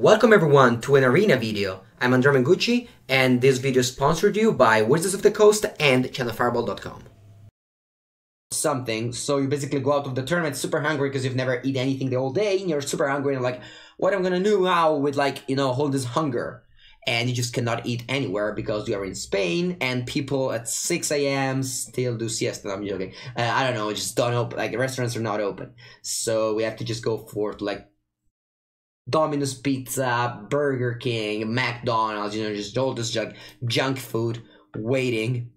Welcome everyone to an arena video. I'm Andrea Mengucci, and this video is sponsored you by Wizards of the Coast and channelfireball.com. Something, so you basically go out of the tournament super hungry because you've never eaten anything the whole day, and you're super hungry and like, what am I gonna do now with hold this hunger? And you just cannot eat anywhere because you are in Spain and people at 6 a.m. still do siesta. I'm joking. I don't know, just don't open, the restaurants are not open. So we have to just go for Domino's Pizza, Burger King, McDonald's, just all this junk food waiting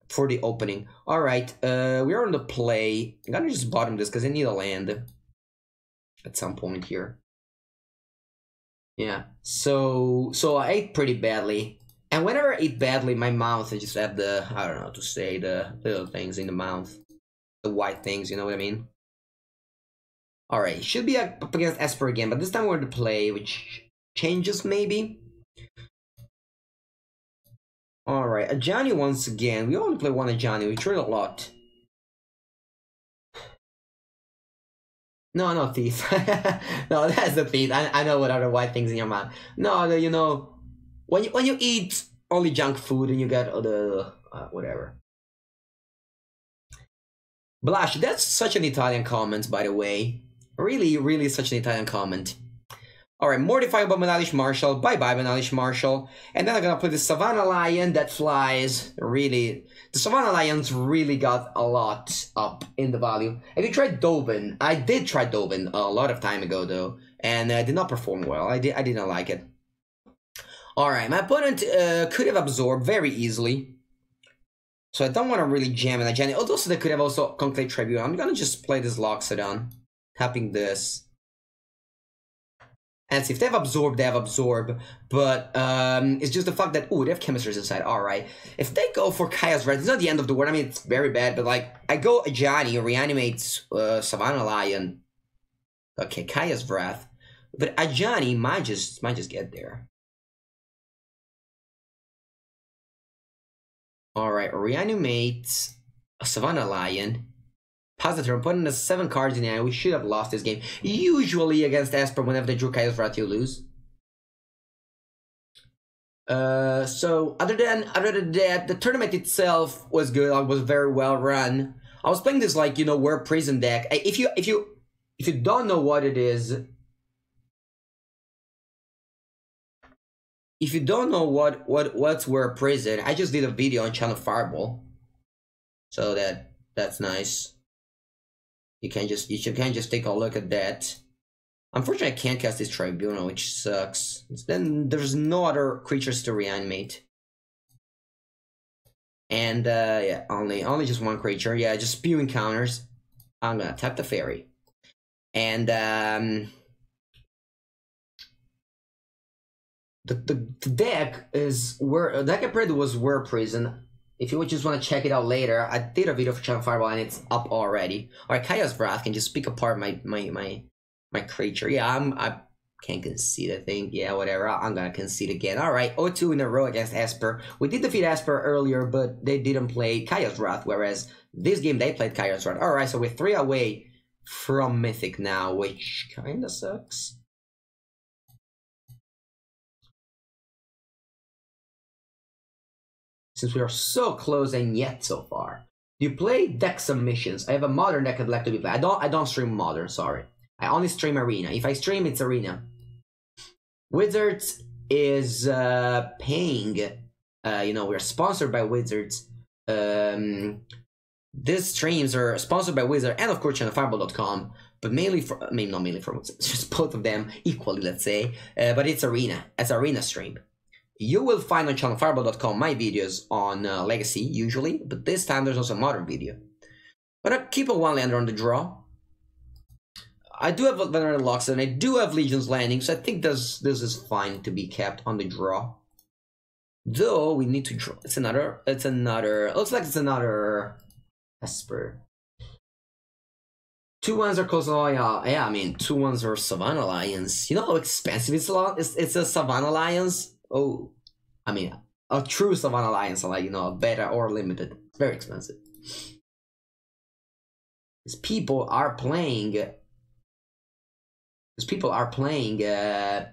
for the opening. Alright, we are on the play. I'm gonna just bottom this because I need a land at some point here. Yeah, so I ate pretty badly. And whenever I eat badly, my mouth, I just have the, I don't know how to say, the little things in the mouth. The white things, you know what I mean? Alright, should be up against Esper again, but this time we're to play, which changes maybe. Alright, Ajani once again. We only play one Ajani, we trade a lot. No, no, thief. No, that's the thief. I know what are the white things in your mouth. No, when you eat only junk food and you get the whatever. Blush, that's such an Italian comment, by the way. Really such an Italian comment. Alright, Mortified by Manalish Marshall. Bye-bye, Manalish Marshall. And then I'm gonna play the Savannah Lion that flies. Really, the Savannah Lions really got a lot up in the value. Have you tried Dovin? I did try Dovin a lot of time ago, though. And I did not perform well. I didn't like it. Alright, my opponent could have absorbed very easily. So I don't want to really jam in Ajani. Although they could have also Conclave Tribunal. I'm gonna just play this Loxodon. Tapping this. And see, if they have absorbed, but it's just the fact that, ooh, they have chemistries inside, alright. If they go for Kaya's Wrath, it's not the end of the world, I mean, it's very bad, but I go Ajani, reanimates Savannah Lion. Okay, Kaya's Wrath. But Ajani might just get there. Alright, reanimates Savannah Lion. Pass the turn, putting the 7 cards in the hand. We should have lost this game. Usually against Esper, whenever they drew Kaya's Wrath, you lose. So other than that, the tournament itself was good. It was very well run. I was playing this War Prison deck. If you don't know what it is, if you don't know what's War Prison, I just did a video on Channel Fireball. So that's nice. You can just take a look at that. Unfortunately, I can't cast this Tribunal, which sucks. Then there's no other creatures to reanimate. And yeah, only just one creature. Yeah, just spewing counters. I'm gonna tap the fairy. And the deck is the deck I played was War Prison. If you just want to check it out later, I did a video for Channel Fireball and it's up already. Alright, Kaya's Wrath can just pick apart my creature. Yeah, I can't concede, I think. Yeah, whatever. I'm gonna concede again. Alright, 0-2 in a row against Esper. We did defeat Esper earlier, but they didn't play Kaya's Wrath, whereas this game they played Kaya's Wrath. Alright, so we're 3 away from Mythic now, which kinda sucks. Since we are so close and yet so far. You play deck submissions. I have a modern deck I'd like to be played. I don't stream modern, sorry. I only stream arena. If I stream, it's arena. Wizards is paying. We're sponsored by Wizards. These streams are sponsored by Wizard and of course channelfireball.com, but mainly for not mainly for Wizards, just both of them equally, let's say. But it's arena. It's arena stream. You will find on channelfireball.com my videos on Legacy, usually, but this time there's also a modern video. But I keep a 1-lander on the draw. I do have Venerable Locks, and I do have Legion's Landing, so I think this is fine to be kept on the draw. Though, we need to draw. Looks like it's another Esper. 2 ones are close to yeah, I mean, 2 ones are Savannah Lions. You know how expensive it's a Savannah Lions? Oh, I mean, a true Savannah Lions, beta or limited. It's very expensive. Because people are playing because people are playing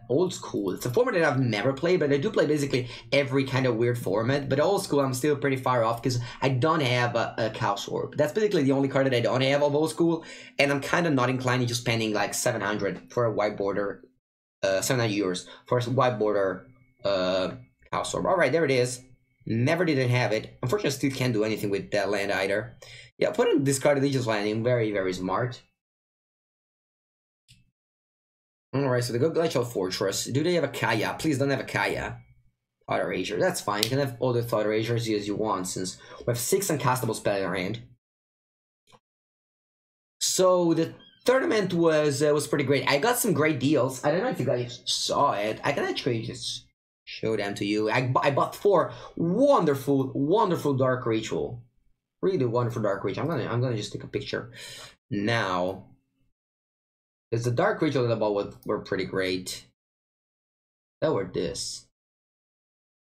old school. It's a format that I've never played, but I do play basically every kind of weird format. But old school, I'm still pretty far off because I don't have a Chaos Orb. That's basically the only card that I don't have of old school, and I'm kind of not inclined to spending like 700 for a white border, 700 euros for a white border Chaos Orb. All right, there it is. Never didn't have it. Unfortunately, I still can't do anything with that land either. Yeah, put in discarded Legion's Landing. Very, very smart. Alright, so they go Glacial Fortress. Do they have a Kaya? Please don't have a Kaya. Thought Erasure. That's fine. You can have all the Thought Erasures as you want, since we have 6 uncastable spells in our hand. So the tournament was pretty great. I got some great deals. I don't know if you guys saw it. I can actually just show them to you. I bought 4 wonderful Dark Ritual. Really wonderful Dark Ritual. I'm gonna just take a picture now. Because the Dark Ritual that I bought were pretty great. That were this.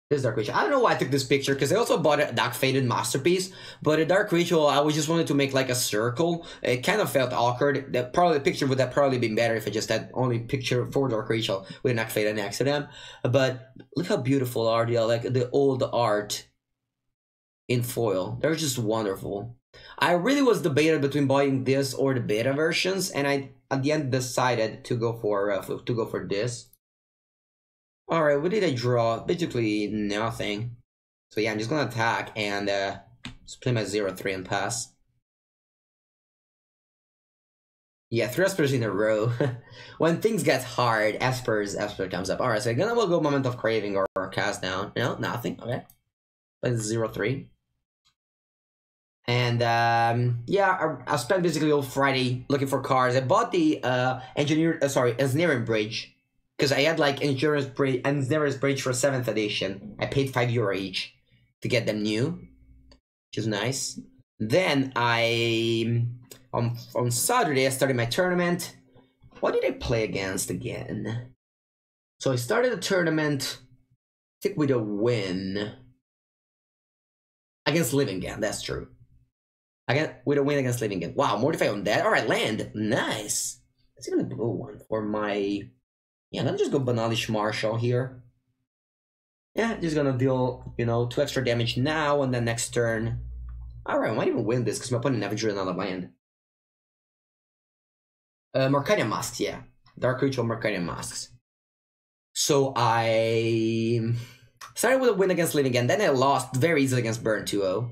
This Dark Ritual. I don't know why I took this picture, because I also bought a Dark Faded Masterpiece. But a Dark Ritual, I just wanted to make like a circle. It kind of felt awkward. The picture would have probably been better if I just had only picture for Dark Ritual with a Dark Faded next to them. But look how beautiful are they, like the old art in foil. They're just wonderful. I really was debated between buying this or the beta versions, and I at the end decided to go for this. All right, what did I draw? Basically nothing. So yeah, I'm just gonna attack and just play my 0-3 and pass. Yeah, 3 Espers in a row. When things get hard, Esper comes up. All right, so I'm gonna go Moment of Craving or Cast Down. No, nothing. Okay, play 0-3. And yeah, I spent basically all Friday looking for cars. I bought the Engineering Bridge, because I had like Engineering Bridge for 7th edition. I paid €5 each to get them new, which is nice. Then on Saturday I started my tournament. What did I play against again? So I started the tournament, I think, with a win against Livingen. That's true. With a win against Livingen. Wow, Mortify on that. Alright, land. Nice. Let's even a blue one for my... Yeah, let me just go Banalish Marshal here. Yeah, just gonna deal, 2 extra damage now, and then next turn... Alright, I might even win this, because my opponent never drew another land. Mercadian Masks, yeah. Dark Ritual Mercadian Masks. So I... started with a win against Livingen, then I lost very easily against Burn 2-0.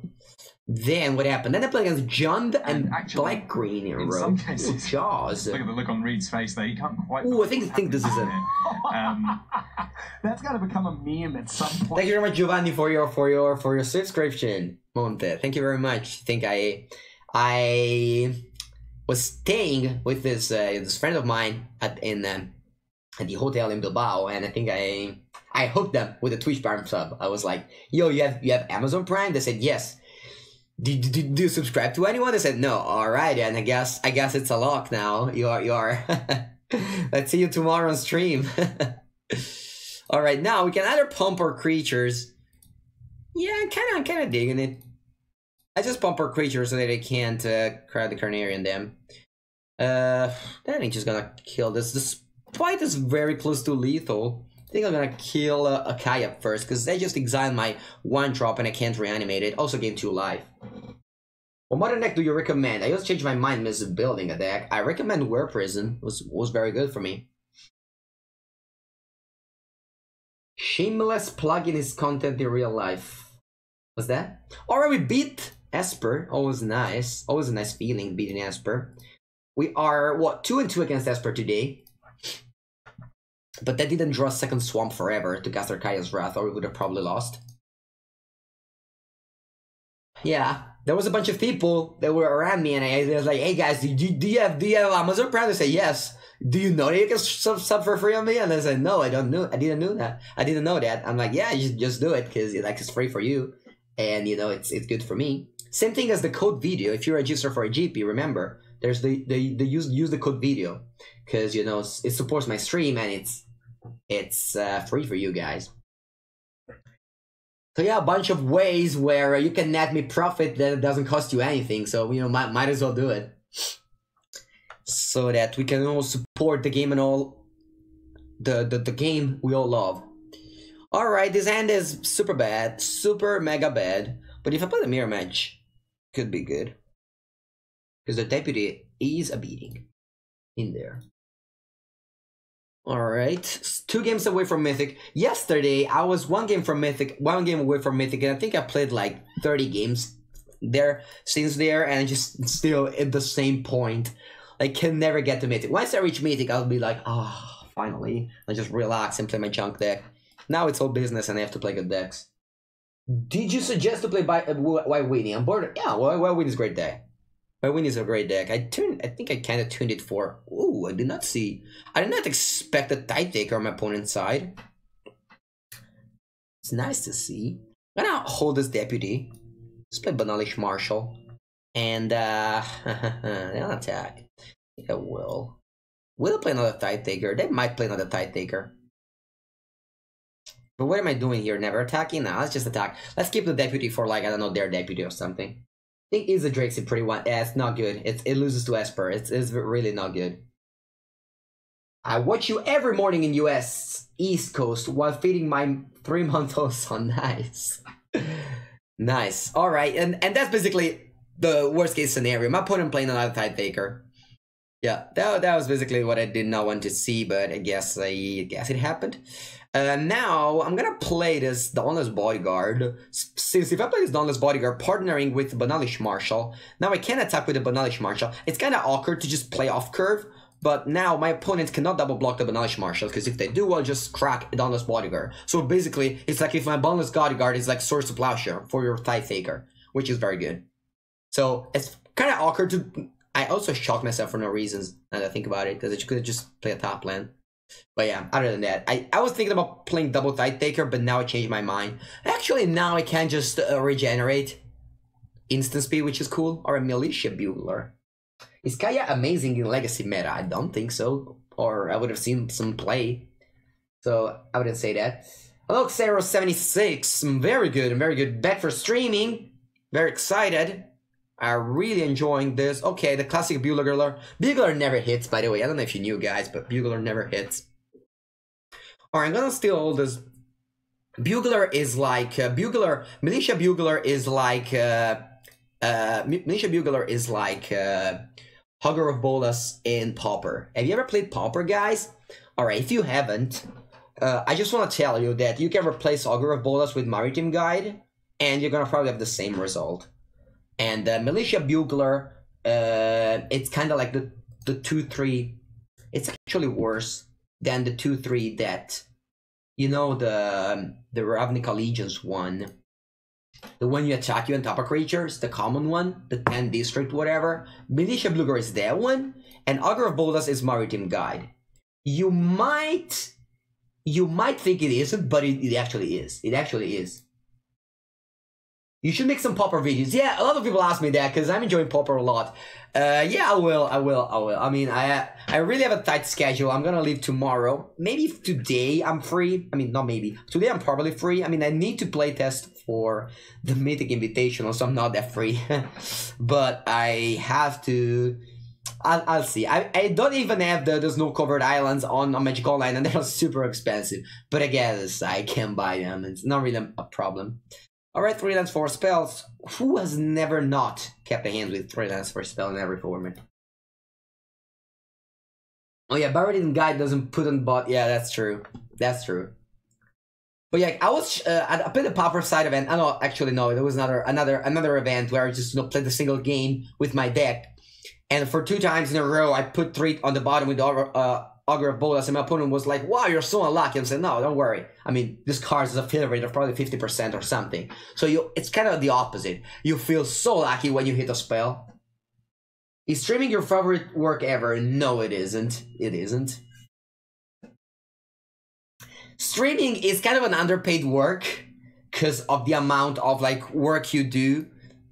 Then what happened? Then I played against Jund and Black Green in a row. Some cases, Jaws. Look at the look on Reed's face there. You can't quite. Ooh, I think this is it. That's got to become a meme at some point. Thank you very much, Giovanni, for your subscription, Monte. Thank you very much. I think I was staying with this friend of mine at the hotel in Bilbao, and I think I hooked them with a Twitch Prime sub. I was like, "Yo, you have Amazon Prime?" They said yes. Do you subscribe to anyone? They said no. All right, and I guess it's a lock now. You are. Let's see you tomorrow on stream. All right, now we can either pump our creatures. Yeah, I'm kind of digging it. I just pump our creatures so that they can't crowd the Carnarian Dam. That ain't just gonna kill this. This fight is very close to lethal. I think I'm gonna kill a Kaya first, because they just exiled my 1-drop and I can't reanimate it. Also gain 2 life. What modern deck do you recommend? I just changed my mind with building a deck. I recommend Were Prison. Was very good for me. Shameless plugging his content in real life. What's that? Alright, we beat Esper. Always nice. Always a nice feeling beating Esper. We are, what, 2-2 against Esper today. But that didn't draw a second Swamp forever to cast our Kaya's Wrath, or we would have probably lost. Yeah, there was a bunch of people that were around me, and I was like, "Hey guys, do you have Amazon Prime?" They say yes. Do you know that you can sub for free on me? And I said, no, I didn't know that. I didn't know that. I'm like, yeah, you just do it because it's free for you, and it's good for me. Same thing as the code video. If you register for a GP, remember there's the use the code video, because it supports my stream and it's free for you guys. So yeah, a bunch of ways where you can net me profit that doesn't cost you anything. So might as well do it, so that we can all support support the game and all the game we all love. Alright, this hand is super bad, super mega bad, but if I play the mirror match, could be good. Because the deputy is a beating in there. Alright, 2 games away from Mythic. Yesterday, I was 1 game from Mythic, 1 game away from Mythic, and I think I played like 30 games there since there, and just still at the same point. I can never get to Mythic. Once I reach Mythic, I'll be like, oh, finally. I just relax and play my junk deck. Now it's all business and I have to play good decks. Did you suggest to play by Weenie? I'm bored. Yeah, Weenie's a great deck. Weenie's a great deck. I think I kind of tuned it for. Ooh, I did not expect a Tide Taker on my opponent's side. It's nice to see. I'm gonna hold this deputy. Let's play Banalish Marshal. And they'll attack. I think I will. Will play another Tide Taker? They might play another Tide Taker. But what am I doing here? Never attacking? Nah, let's just attack. Let's keep the deputy for like, I don't know, their deputy or something. I think is a Drake's pretty one. Yeah, it's not good. It loses to Esper. It's really not good. I watch you every morning in US East Coast while feeding my 3-month-old son. Nice. Nice. Alright, and that's basically the worst case scenario. My opponent playing another Tide Taker. Yeah, that was basically what I did not want to see, but I guess it happened. Now I'm gonna play this Dauntless Bodyguard. Since if I play this Dauntless Bodyguard partnering with Banalish Marshal, now I can attack with the Banalish Marshal. It's kind of awkward to just play off curve, but now my opponent cannot double block the Banalish Marshal, because if they do, I'll just crack a Dauntless Bodyguard. So basically, it's like if my Dauntless Bodyguard is like Swords to Plowshare for your Tide Taker, which is very good. So it's kind of awkward to. I also shocked myself for no reasons, now that I think about it, because I could just play a top lane. But yeah, other than that, I was thinking about playing double Tide Taker, but now I changed my mind. Actually, now I can just regenerate instant speed, which is cool, or a Militia Bugler. Is Kaya amazing in Legacy meta? I don't think so, or I would have seen some play. So I wouldn't say that. Hello, Xero76, I'm very good. Back for streaming, very excited. I'm really enjoying this. Okay, the classic Bugler. Bugler never hits, by the way. I don't know if you knew, guys, but Bugler never hits. Alright, I'm gonna steal all this. Bugler is like... Militia Bugler is like... Militia Bugler is like... Hugger of Bolas in Pauper. Have you ever played Pauper, guys? Alright, if you haven't, I just want to tell you that you can replace Hugger of Bolas with Maritime Guide, and you're gonna probably have the same result. And Militia Bugler, it's kind of like the 2-3. It's actually worse than the 2-3 that, you know, the Ravnica Legions one. The one you attack you on top of creatures, the common one, the 10 district, whatever. Militia Bugler is that one, and Augur of Bolas is Maritime Guide. You might think it isn't, but it actually is. It actually is. You should make some Pauper videos. Yeah, a lot of people ask me that because I'm enjoying Pauper a lot. Yeah, I will. I mean, I really have a tight schedule. I'm gonna leave tomorrow. Maybe today I'm free. I mean, not maybe. Today I'm probably free. I mean, I need to play test for the Mythic Invitational, so I'm not that free. But I have to. I'll see. I don't even have the snow-covered islands on Magic Online, and they're super expensive. But I guess I can buy them. It's not really a problem. Alright, 3 lands, 4 spells. Who has never not kept a hand with 3 lands, 4 spell in every format? Oh yeah, Baradin Guide doesn't put on bot. Yeah, that's true. That's true. But yeah, I played the Pauper side event. I know, actually no, there was another event where I just played a single game with my deck. And for 2 times in a row, I put 3 on the bottom with the Augur of Bolas, and my opponent was like, wow, you're so unlucky. And I said, no, don't worry. I mean, this card is a fail rate of probably 50% or something. So it's kind of the opposite. You feel so lucky when you hit a spell. Is streaming your favorite work ever? No, it isn't. It isn't. Streaming is kind of an underpaid work because of the amount of like work you do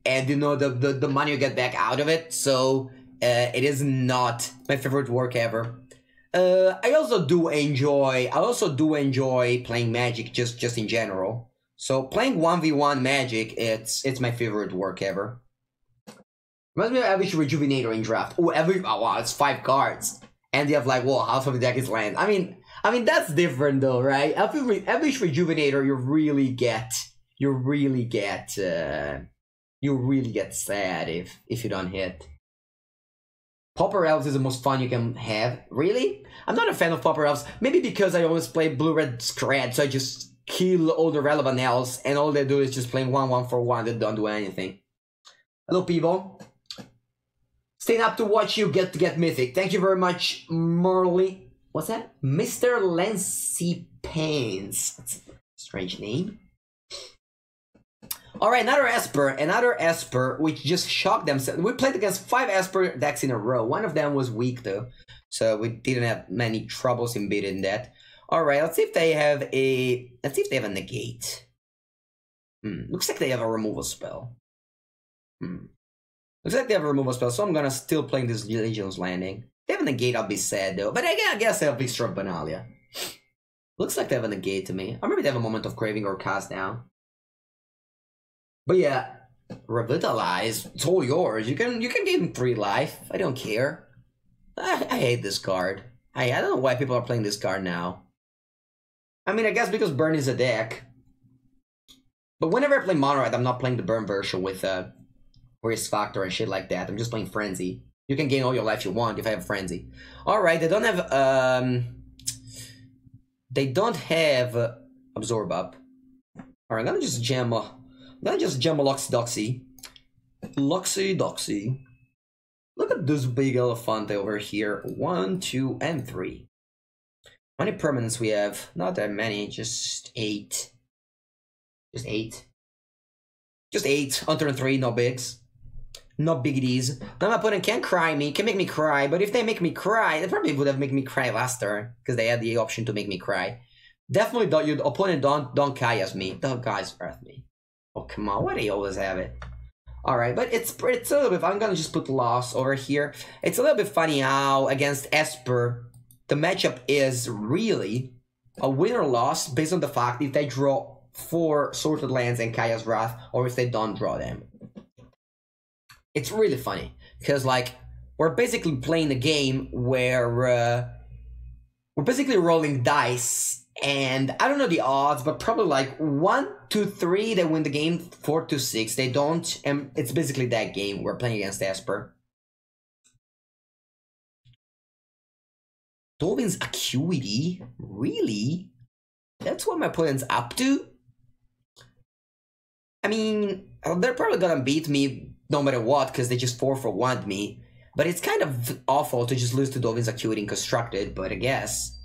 and, you know, the money you get back out of it. So it is not my favorite work ever. I also do enjoy playing Magic just in general. So playing 1v1 Magic, it's my favorite work ever. Reminds me of Average Rejuvenator in draft. Oh, wow, it's 5 cards. and you have like, well, half of the deck is land. I mean that's different though, right? Elvish Rejuvenator, you really get sad if you don't hit. Pauper Elves is the most fun you can have. Really? I'm not a fan of Pauper Elves. Maybe because I always play Blue-Red Scratch, so I just kill all the relevant elves, and all they do is just playing 1/1 for 1. They don't do anything. Hello, people. Staying up to watch you get mythic. Thank you very much, Marley. What's that? Mr. Lancy Pains. That's a strange name. Alright, another Esper, which just shocked themselves. We played against 5 Esper decks in a row. One of them was weak though, so we didn't have many troubles in beating that. Alright, let's see if they have a negate. Looks like they have a removal spell. Looks like they have a removal spell, so I'm gonna still play this Legion's Landing. If they have a negate, I'll be sad though, but I guess they'll be Strong Benalia. Looks like they have a negate to me. Or maybe they have a Moment of Craving or Cast Down. But yeah, Revitalize, it's all yours. You can gain 3 life. I don't care. I hate this card. I don't know why people are playing this card now. I mean, I guess because Burn is a deck. But whenever I play Mono Red, I'm not playing the Burn version with Risk Factor and shit like that. I'm just playing Frenzy. You can gain all your life you want if I have Frenzy. Alright, they don't have Absorb Up. Alright, I'm gonna just jam a Luxy Doxy. Luxy Doxy. Look at this big Elefante over here. 1, 2, and 3. How many permanents we have? Not that many, just 8. Just 8. Just 8. On turn 3, no bigs. No biggities. Now my opponent can make me cry, but if they make me cry, they probably would have made me cry last turn, because they had the option to make me cry. Definitely don't, your opponent don't Kaya's me. Don't Guy's Breath me. Oh, come on, why do you always have it? Alright, but it's a little bit, I'm gonna just put Loss over here. It's a little bit funny how, against Esper, the matchup is really a win or loss based on the fact if they draw 4 Sorted Lands and Kaya's Wrath, or if they don't draw them. It's really funny, because, like, we're basically playing a game where we're basically rolling dice, and I don't know the odds, but probably like 1, 2, 3, they win the game. 4 to 6, they don't, and it's basically that game. We're playing against Esper. Dolphin's Acuity? Really? That's what my opponent's up to? I mean, they're probably gonna beat me no matter what, because they just 4-for-1'd me. But it's kind of awful to just lose to Dolphin's Acuity in Constructed, but I guess.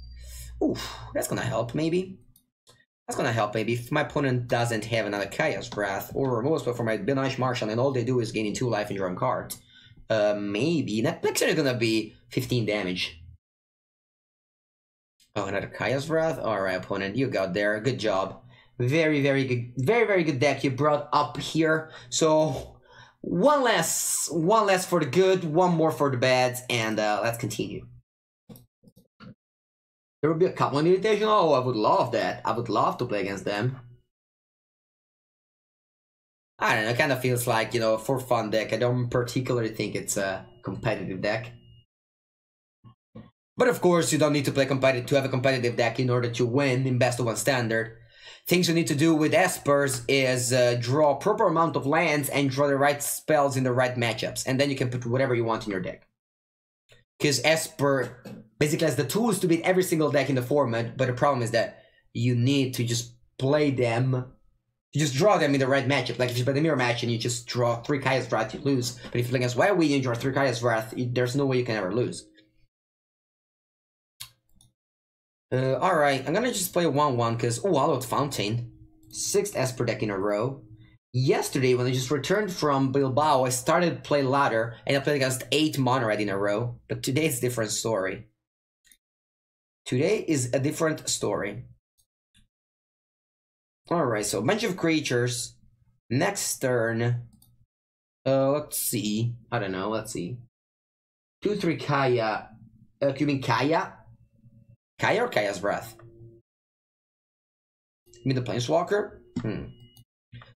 Oof, that's gonna help, maybe. That's gonna help, maybe. If my opponent doesn't have another Kaya's Wrath or removal spell for my Benish Marshal, and all they do is gaining 2 life and drawing cards. Maybe. Next turn is gonna be 15 damage. Oh, another Kaya's Wrath? Alright, opponent, you got there. Good job. Very, very good. Very, very good deck you brought up here. So, one less for the good, 1 more for the bad, and let's continue. There will be a couple in the invitation. Oh, I would love that. I would love to play against them. I don't know, it kind of feels like, you know, for fun deck. I don't particularly think it's a competitive deck. But of course, you don't need to play competitive to have a competitive deck in order to win in best of 1 standard. Things you need to do with Espers is draw a proper amount of lands and draw the right spells in the right matchups. And then you can put whatever you want in your deck. Because Esper basically has the tools to beat every single deck in the format, but the problem is that you need to just play them, you just draw them in the right matchup. Like if you play the mirror match and you just draw 3 Kaya's Wrath, you lose. But if you play against Weenie and you draw 3 Kaya's Wrath, there's no way you can ever lose. Alright, I'm gonna just play 1-1 because, oh, Hallowed Fountain. 6th Esper deck in a row. Yesterday, when I just returned from Bilbao, I started to play ladder, and I played against 8 Mono Red in a row. But today it's a different story. Today is a different story. Alright, so a bunch of creatures. Next turn. Let's see. I don't know, let's see. 2, 3 Kaya. You mean Kaya? Kaya or Kaya's Wrath? You mean the Planeswalker?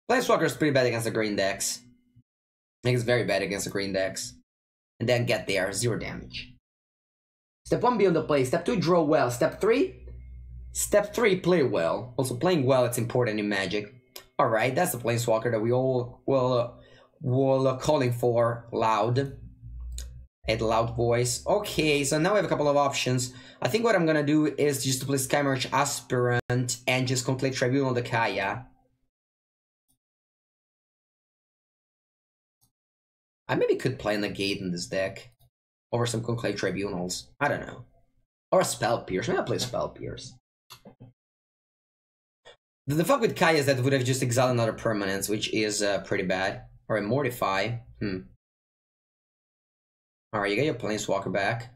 Planeswalker is pretty bad against the green decks. I think it's very bad against the green decks. And then get there, 0 damage. Step 1, be on the play. Step 2, draw well. Step 3, play well. Also, playing well, it's important in Magic. Alright, that's the Planeswalker that we all were calling for loud. A loud voice. Okay, so now we have a couple of options. I think what I'm gonna do is just to play Skymarch Aspirant and just complete Tribunal the Kaya. I maybe could play Negate in this deck. Over some Conclave Tribunals. I don't know. Or a Spell Pierce. Maybe I'll play Spell Pierce. The fuck with Kaya is that it would have just exiled another permanence, which is pretty bad. Or a Mortify. Alright, you get your Planeswalker back.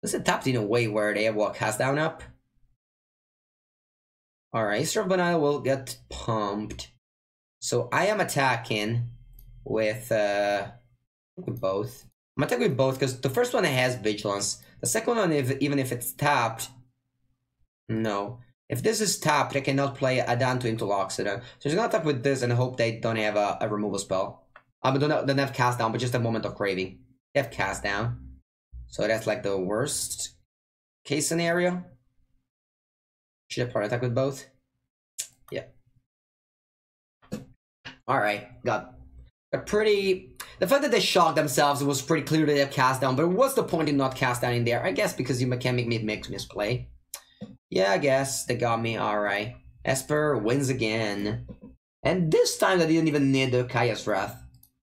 This is tapped in a way where they have what, cast down up? Alright, Easter of Banana will get pumped. So I am attacking with both. I'm attacking with both because the first one has Vigilance. The second one, even if it's tapped, no. If this is tapped, I cannot play Adan to Interloxodon. So I'm gonna attack with this and hope they don't have a removal spell. Don't have cast down, but just a moment of craving. They have cast down. So that's like the worst case scenario. Should I probably attack with both? Yeah. Alright, got a pretty... The fact that they shocked themselves, it was pretty clear that they have cast down, but what's the point in not cast down in there? I guess because you can make me misplay. Yeah, I guess they got me. Alright. Esper wins again. And this time they didn't even need the Kaya's Wrath.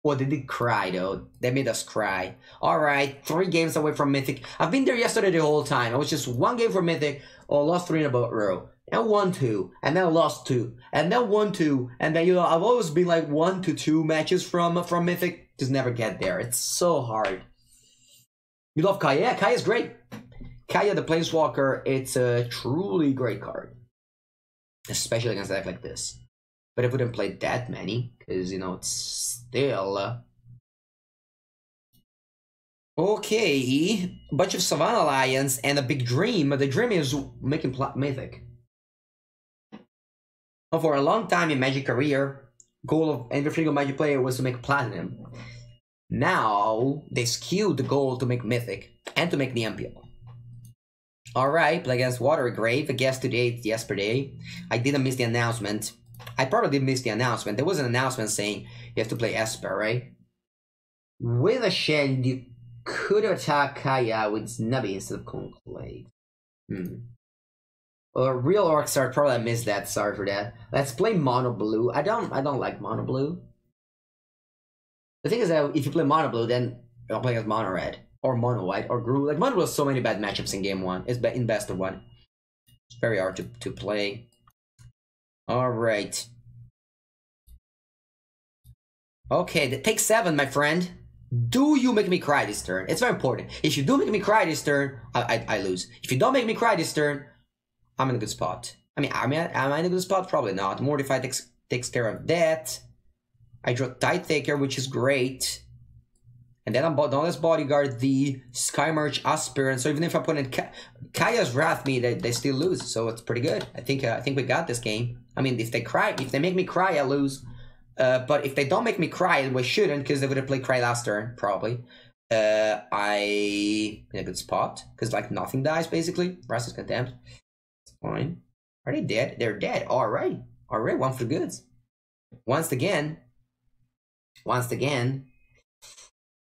Well, they did cry though. They made us cry. Alright, 3 games away from Mythic. I've been there yesterday the whole time. I was just 1 game from Mythic, or lost 3 in a row. And won 2, and then lost 2, and then won 2, and then, you know, I've always been like 1 to 2 matches from Mythic. Just never get there. It's so hard. You love Kaya? Yeah, Kaya's great. Kaya the Planeswalker, it's a truly great card. Especially against a deck like this. But I wouldn't play that many, because, you know, it's still... Okay, a bunch of Savannah Alliance and a big dream. The dream is making Mythic. Well, for a long time in Magic career, goal of every single Magic player was to make Platinum. Now, they skewed the goal to make Mythic, and to make the MPL. Alright, play against Watery Grave, I guess today, yesterday. I didn't miss the announcement. I probably did miss the announcement. There was an announcement saying you have to play Esper, right? With a Shed, you could attack Kaya with Snubby instead of Conclave. Real Orcstar, probably I missed that, sorry for that. Let's play Mono Blue. I don't like Mono Blue. The thing is that if you play Mono Blue, then I'll play against Mono Red. Or Mono White, or Gru. Like, Mono Blue has so many bad matchups in game 1. It's in best of 1. It's very hard to play. Alright. Okay, take 7, my friend. Do you make me cry this turn? It's very important. If you do make me cry this turn, I lose. If you don't make me cry this turn, I'm in a good spot. I mean, am I in a good spot? Probably not. Mortify takes care of that. I draw Tide Taker, which is great. And then I'm Dauntless Bodyguard, the Skymarch Aspirant. So even if I put in Kaya's Wrath me, they still lose. So it's pretty good. I think we got this game. I mean, if they make me cry, I lose. But if they don't make me cry, we shouldn't, because they would have played Cry last turn, probably. I in a good spot, because like nothing dies basically. Wrath is Contempt. It's fine. Are they dead? They're dead. Alright. Alright, 1 for the goods. Once again. I'm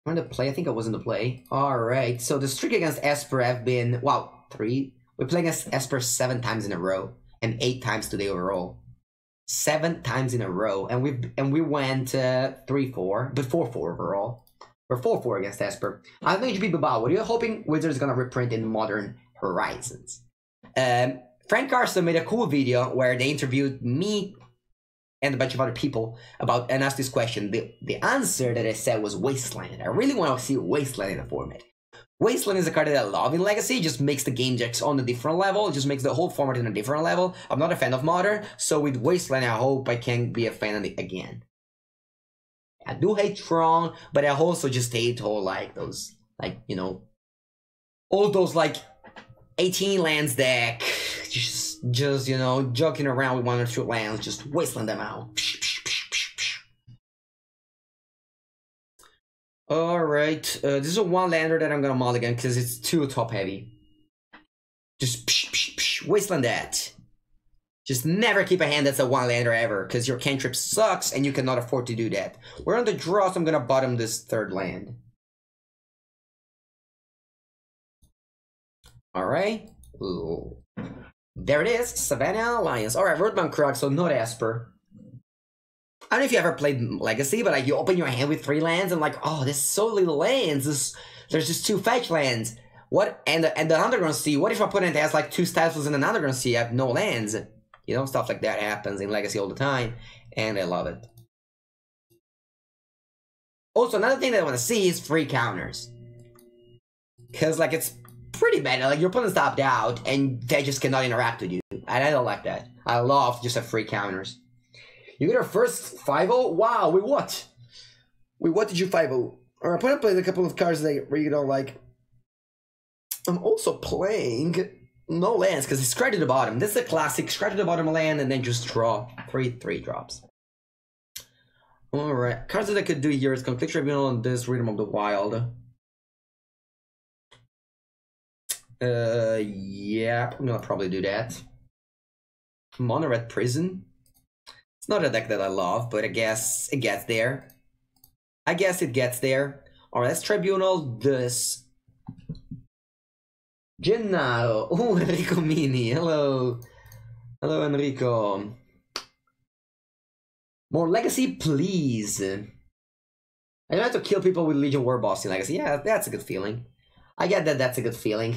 in the play. I think I was in the play. Alright, so the streak against Esper have been, wow, 3. We're playing against Esper 7 times in a row. And 8 times today overall. 7 times in a row. And we went 3-4, but 4-4 overall. We're 4-4 against Esper. I think HB Babao, what are you hoping Wizards is gonna reprint in Modern Horizons? Frank Carson made a cool video where they interviewed me and a bunch of other people about and asked this question. The answer that I said was Wasteland. I really want to see Wasteland in a format. Wasteland is a card that I love in Legacy. It just makes the game decks on a different level. It just makes the whole format in a different level. I'm not a fan of Modern, so with Wasteland I hope I can be a fan of it again. I do hate Tron, but I also just hate all like those, like, you know, all those like 18 lands deck, just you know, joking around with 1 or 2 lands, just wasteland them out. Alright, this is a one-lander that I'm gonna mulligan because it's too top-heavy. Just wasteland that. Just never keep a hand that's a one-lander ever, because your cantrip sucks and you cannot afford to do that. We're on the draw, so I'm gonna bottom this third land. Alright. There it is, Savannah Alliance. Alright, Roadbound Krug, so not Esper. I don't know if you ever played Legacy, but like you open your hand with 3 lands and like, oh, there's so little lands. There's just 2 fetch lands. What? And the Underground Sea. What if my opponent has like 2 Statues and an Underground Sea? I have no lands. You know, stuff like that happens in Legacy all the time, and I love it. Also, another thing that I want to see is free counters. Because like it's pretty bad. Like your opponent's stopped out, and they just cannot interact with you. And I don't like that. I love just have free counters. You get our first 5-0? Wow, wait, what? Wait, what did you 5-0? Our opponent played a couple of cards that you don't like. I'm also playing no lands, because it's scratch to the bottom. This is a classic, scratch to the bottom land, and then just draw 3 drops. Alright, cards that I could do here is Conflict Tribunal and this Rhythm of the Wild. Yeah, I'm gonna probably do that. Mono Red Prison. It's not a deck that I love, but I guess it gets there. Alright, let's Tribunal this. Gennaro. Oh, Enrico Mini. Hello. Hello, Enrico. More Legacy, please. I don't have to kill people with Legion War Boss in Legacy. Yeah, that's a good feeling. I get that that's a good feeling.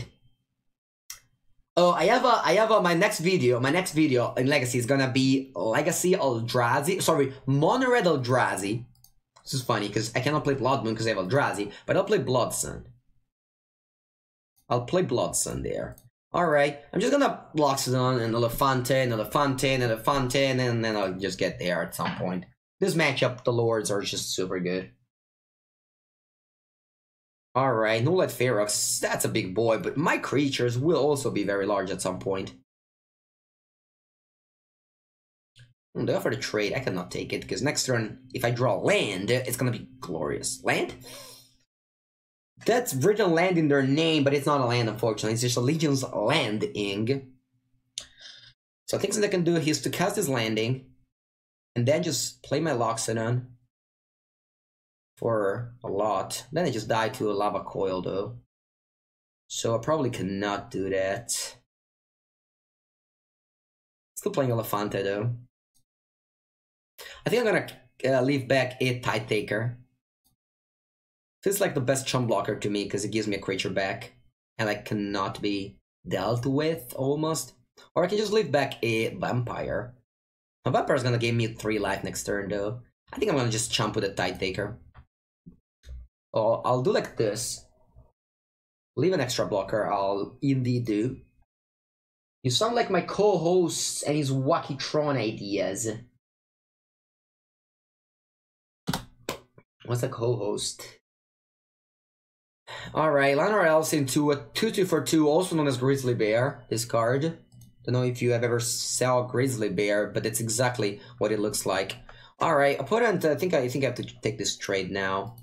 Oh, I have my next video in Legacy is gonna be Legacy Eldrazi. Sorry, Mono Red Eldrazi. This is funny because I cannot play Blood Moon because I have Eldrazi, but I'll play Blood Sun. I'll play Blood Sun there. Alright, I'm just gonna Loxodon and Elefante, and then I'll just get there at some point. This matchup, the Lords are just super good. Alright, no Light Ferox, that's a big boy, but my creatures will also be very large at some point. They offer the trade, I cannot take it, because next turn, if I draw land, it's gonna be glorious. Land? That's written land in their name, but it's not a land, unfortunately. It's just a Legion's landing. So I think something I can do is to cast this landing, and then just play my Loxodon for a lot. Then I just die to a Lava Coil, though. So I probably cannot do that. Still playing Elefante, though. I think I'm gonna leave back a Tide Taker. Feels like the best chump blocker to me because it gives me a creature back and I cannot be dealt with almost. Or I can just leave back a Vampire. A Vampire is gonna give me 3 life next turn though. I think I'm gonna just chump with a Tide Taker. Oh, I'll do like this. Leave an extra blocker, I'll indeed do. You sound like my co-host and his wacky Tron ideas. What's a co-host? Alright, Lionel Elves into a 2/2 for 2, also known as Grizzly Bear, this card. Don't know if you have ever saw Grizzly Bear, but it's exactly what it looks like. Alright, opponent, I think I have to take this trade now.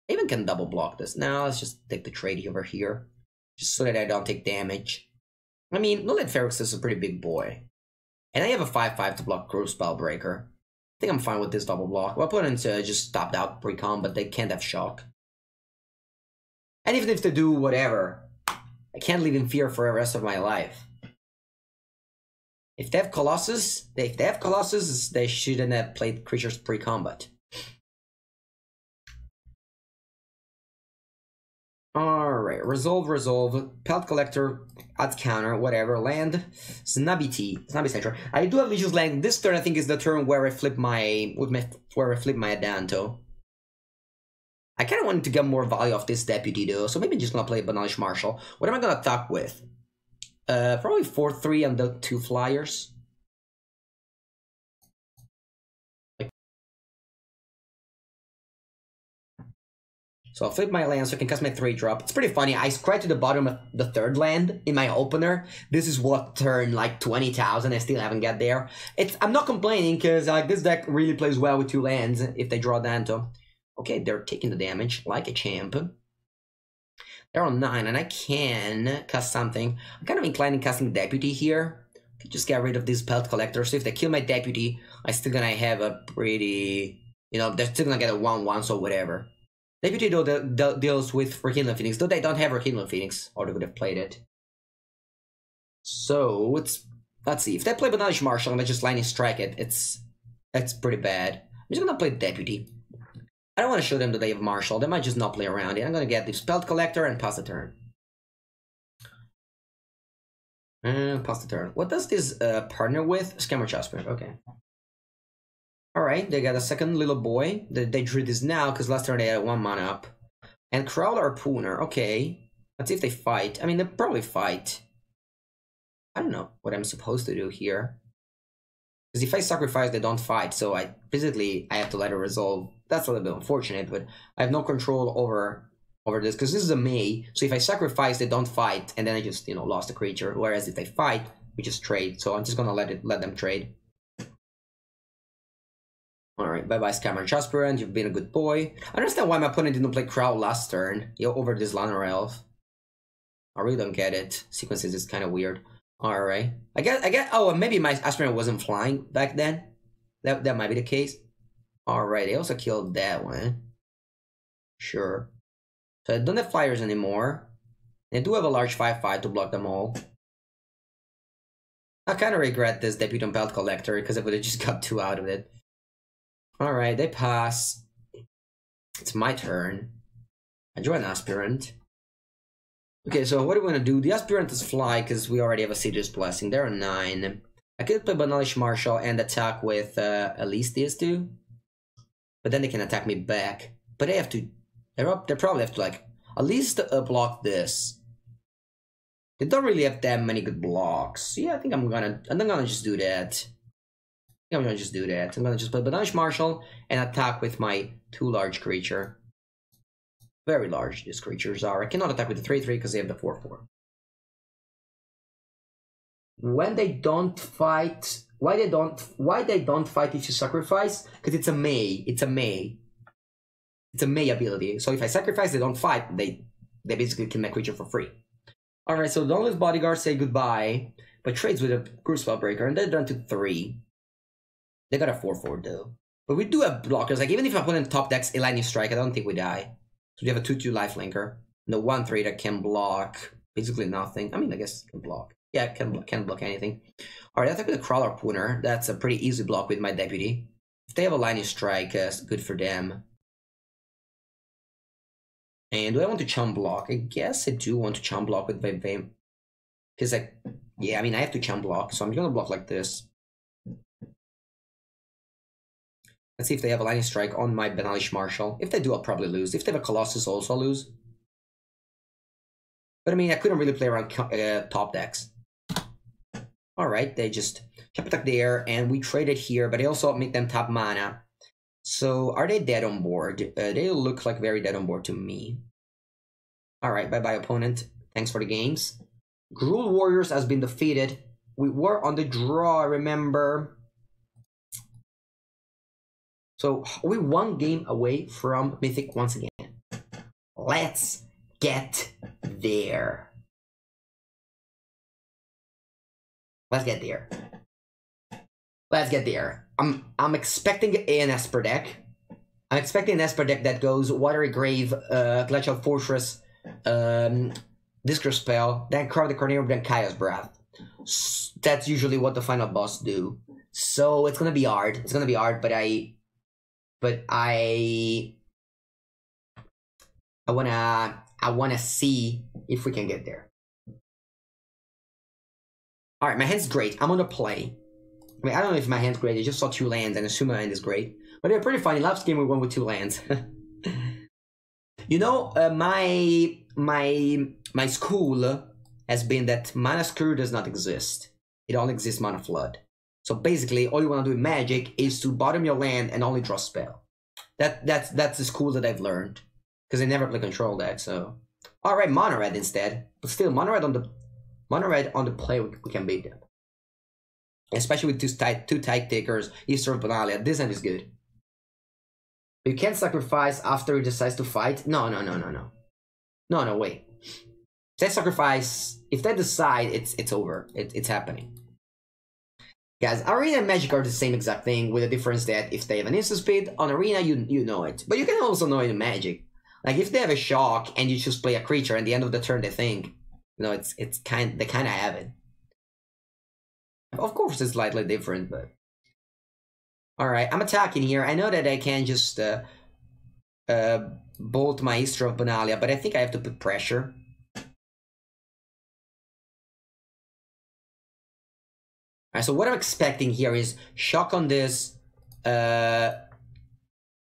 I even can double block this. Now let's just take the trade over here. Just so that I don't take damage. I mean, No Light Ferox is a pretty big boy. And I have a 5/5 to block Cruel Spellbreaker. I think I'm fine with this double block. My opponent just stopped out pre-com, but they can't have shock. And even if they do whatever, I can't live in fear for the rest of my life. If they have Colossus, they shouldn't have played creatures pre-combat. Alright, resolve, Pelt Collector, adds counter, whatever, land, Snubby Center. I do have Legion's Land. This turn I think is the turn where I flip my Adanto. I kinda wanted to get more value off this Deputy though, so maybe I'm just gonna play Banalish Marshal. What am I gonna attack with? Probably 4/3 and the 2 flyers. So I'll flip my land so I can cast my 3-drop. It's pretty funny. I scratched to the bottom of the 3rd land in my opener. This is what turn like 20,000. I still haven't got there. I'm not complaining because this deck really plays well with 2 lands if they draw Danto. Okay, they're taking the damage like a champ. They're on 9, and I can cast something. I'm kind of inclined in casting Deputy here. Just get rid of this Pelt Collector. So if they kill my Deputy, I'm still gonna have a pretty... You know, they're still gonna get a 1-1, so whatever. Deputy, though, deals with Rekindling Phoenix, though they don't have Rekindling Phoenix, or they would have played it. So, let's see. If they play Banalish Marshal and I just lightning strike it, that's pretty bad. I'm just gonna play Deputy. I don't want to show them that they have Marshal. They might just not play around it. I'm gonna get the Spell Collector and pass the turn. Pass the turn. What does this partner with? Scammer Jasper. Okay. Alright, they got a second little boy. They drew this now, because last turn they had 1 mana up. And Crowler Pooner. Okay. Let's see if they fight. I mean, they'll probably fight. I don't know what I'm supposed to do here. Because if I sacrifice, they don't fight, so I have to let it resolve. That's a little bit unfortunate, but I have no control over this, because this is a May, so if I sacrifice, they don't fight, and then I just, lost a creature, whereas if they fight, we just trade, so I'm just gonna let them trade. Alright, bye-bye Scammer Jasperant, you've been a good boy. I understand why my opponent didn't play Crow last turn, over this Llanowar Elf. I really don't get it. Sequences is kind of weird. Alright. I get, oh, maybe my aspirant wasn't flying back then. That might be the case. Alright, they also killed that one. Sure. So I don't have flyers anymore. I do have a large 5/5 to block them all. I kind of regret this Deputy and Pelt Collector, because I would have just got 2 out of it. Alright, they pass. It's my turn. I draw an aspirant. Okay, so what do we want to do? The aspirant is fly, because we already have a Sage's Blessing. They're on 9. I could play Banalish Marshal and attack with at least these two. But then they can attack me back. But they have to... They probably have to, like, at least block this. They don't really have that many good blocks. Yeah, I think I'm gonna just do that. I'm gonna just play Banalish Marshal and attack with my 2 large creature. Very large these creatures are. I cannot attack with the 3/3 because they have the 4/4. When they don't fight, why they don't fight if you sacrifice? Because it's a May. It's a May ability. So if I sacrifice, they don't fight. They basically kill my creature for free. Alright, so Dauntless Bodyguard say goodbye, but trades with a Cruise Spellbreaker, and they're down to 3. They got a 4/4 though. But we do have blockers. Like, even if I put in top decks a Lightning Strike, I don't think we die. So we have a 2/2 lifelinker. And the 1/3 that can block basically nothing. I mean, I guess it can block. Yeah, it can block anything. Alright, I think with the Crawler Pooner, that's a pretty easy block with my Deputy. If they have a Lightning Strike, good for them. And do I want to chum block? I guess I do want to chum block with Vame. Because I have to chum block, so I'm gonna block like this. Let's see if they have a Lightning Strike on my Banalish Marshal. If they do, I'll probably lose. If they have a Colossus, also I'll lose. But I mean, I couldn't really play around top decks. Alright, they just Chop Attack there, and we traded here, but I also make them tap mana. So, are they dead on board? They look like very dead on board to me. Alright, bye-bye opponent. Thanks for the games. Gruul Warriors has been defeated. We were on the draw, remember? So, we 1 game away from Mythic once again. Let's get there. Let's get there. Let's get there. I'm expecting an Esper deck. I'm expecting an Esper deck that goes Watery Grave, Glacial Fortress, Discurse Spell, then Carve the Cornerium, then Chaos Breath. That's usually what the final boss do. So it's gonna be hard. It's gonna be hard, but I wanna see if we can get there. Alright, my hand's great. I'm gonna play. I mean, I don't know if my hand's great. I just saw 2 lands and assume my hand is great. But they're pretty funny. Last game we won with 2 lands. You know, my school has been that Mana Screw does not exist. It only exists Mana Flood. So basically, all you want to do in Magic is to bottom your land and only draw spell. That's the school that I've learned. Because I never play control deck, so... Alright, Mono Red instead. But still, Mono Red on the play, we can beat them. Especially with two tide takers, Easter of Benalia. This end is good. You can't sacrifice after he decides to fight? No, no, no, no, no. No, no, wait. If they sacrifice, if they decide, it's over. It's happening. Guys, Arena and Magic are the same exact thing, with the difference that if they have an instant speed, on Arena you know it. But you can also know it in Magic. Like if they have a shock and you just play a creature and at the end of the turn they think, you know, they kinda have it. Of course it's slightly different, but alright, I'm attacking here. I know that I can just bolt my History of Benalia, but I think I have to put pressure. Alright, so what I'm expecting here is shock on this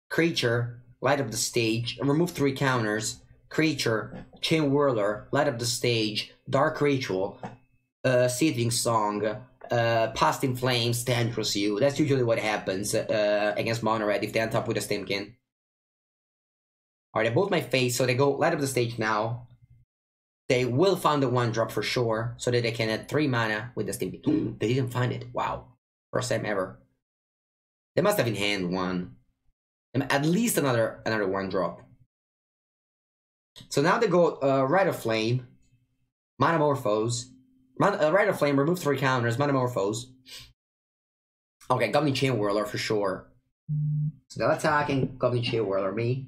creature, light up the stage, remove 3 counters, creature, Chain Whirler, light up the stage, Dark Ritual, Seething Song, Past in Flames, Dangerous You. That's usually what happens against Mono Red if they end up with a Stimkin. Alright, they both my face, so they go light up the stage now. They will find the 1-drop for sure, so that they can add 3 mana with the Stimkin. They didn't find it. Wow. First time ever. They must have in hand 1. At least another 1-drop. So now they go Rite of Flame, Manamorphose, Rite of Flame, remove 3 counters, Manamorphose. Okay, Goblin Chain Whirler for sure. So they're attacking Goblin Chain Whirler, me.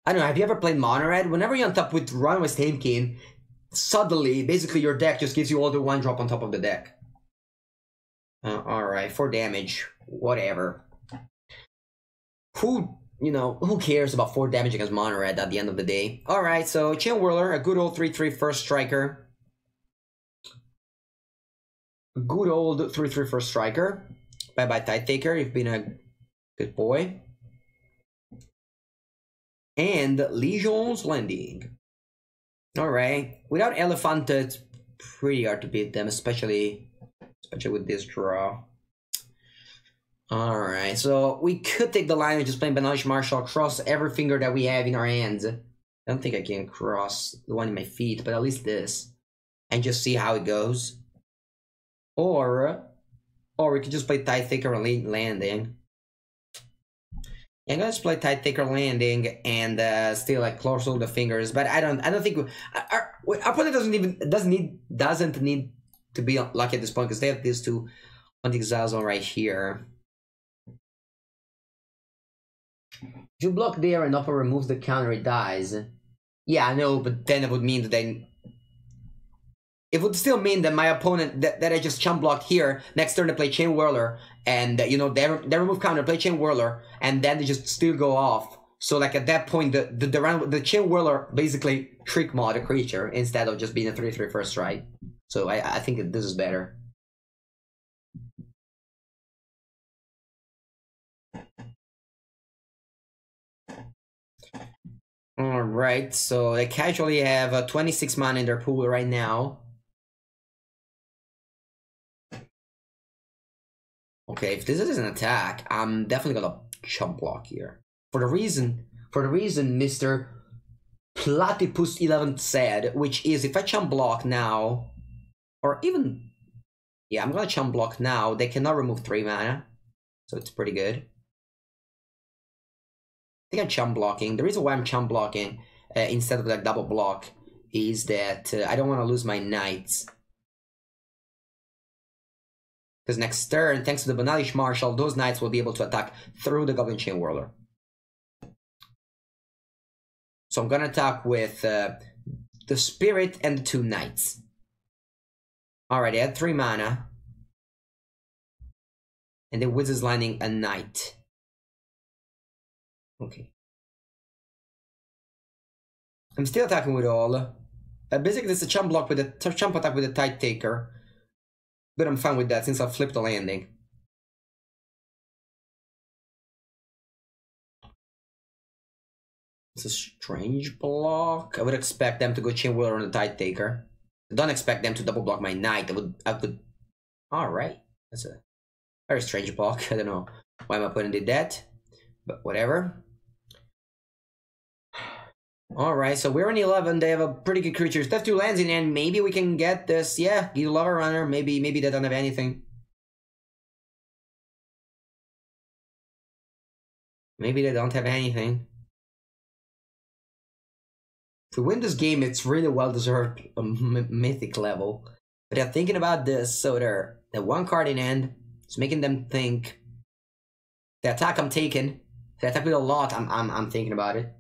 I don't know, have you ever played Mono Red? Whenever you're on top with Runaway Stimkin, suddenly, basically your deck just gives you all the 1-drop on top of the deck. Alright, 4 damage. Whatever. Who cares about 4 damage against Mono Red at the end of the day? Alright, so Chain Whirler, a good old 3/3 first striker. Good old 3/3 first striker. Bye-bye Tide Taker, you've been a good boy. And Legion's Landing. Alright. Without Elephant, it's pretty hard to beat them, especially with this draw. Alright, so we could take the line and just play Banish Marshal, cross every finger that we have in our hands. I don't think I can cross the one in my feet, but at least this. And just see how it goes. Or we could just play Tide Taker Landing. Yeah, I'm gonna just play Tide Taker Landing and still like close all the fingers, but I don't think our opponent doesn't need to be lucky at this point because they have these 2 on the Exile Zone right here. If you block there and Upper removes the counter, it dies. Yeah, I know, but then it would mean that it would still mean that my opponent, that I just chump blocked here, next turn they play Chain Whirler, and, you know, they remove counter, play Chain Whirler, and then they just still go off. So, like, at that point, the Chain Whirler basically trick mod a creature, instead of just being a 3/3 first strike. So, I think that this is better. Alright, so they casually have 26 mana in their pool right now. Okay, if this is an attack, I'm definitely gonna chump block here. For the reason Mr. Platypus 11 said, which is if I chump block now, or even, yeah, I'm gonna chump block now, they cannot remove 3 mana, so it's pretty good. I think I'm chump blocking. The reason why I'm chump blocking instead of like double block is that I don't want to lose my knights. Because next turn, thanks to the Banish Marshal, those knights will be able to attack through the Goblin Chain Whirler. So I'm gonna attack with the Spirit and the 2 knights. Alright, I had 3 mana. And then Wizard's Landing a knight. Okay. I'm still attacking with all. Basically, it's a chump block with a chump attack with a Tide Taker. But I'm fine with that since I flipped the landing. It's a strange block. I would expect them to go Chain Whirler on the Tide Taker. I don't expect them to double block my knight. I could. Alright. That's a very strange block. I don't know why my opponent did that. But whatever. Alright, so we're in 11. They have a pretty good creature. They have 2 lands in hand. Maybe we can get this. Yeah, Guild Lava Runner. Maybe they don't have anything. Maybe they don't have anything. If we win this game, it's really well deserved a mythic level. But they're thinking about this, so they're one card in hand. It's making them think. The attack I'm taking, the attack with a lot. I'm thinking about it.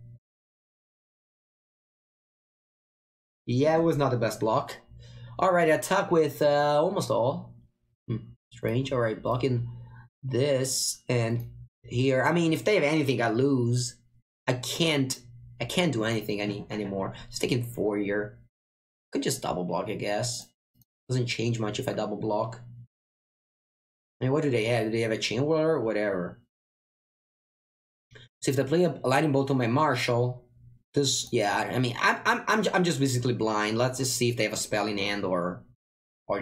Yeah, it was not the best block. Alright, attack with almost all. Strange. Alright, blocking this and here. I mean, if they have anything, I lose. I can't do anything anymore. Just taking 4 here. Could just double block, I guess. Doesn't change much if I double block. I mean, what do they have? Do they have a chain whirler? Whatever. So if they play a lightning bolt on my Marshall, this, yeah. I mean, I'm just basically blind. Let's just see if they have a spell in hand or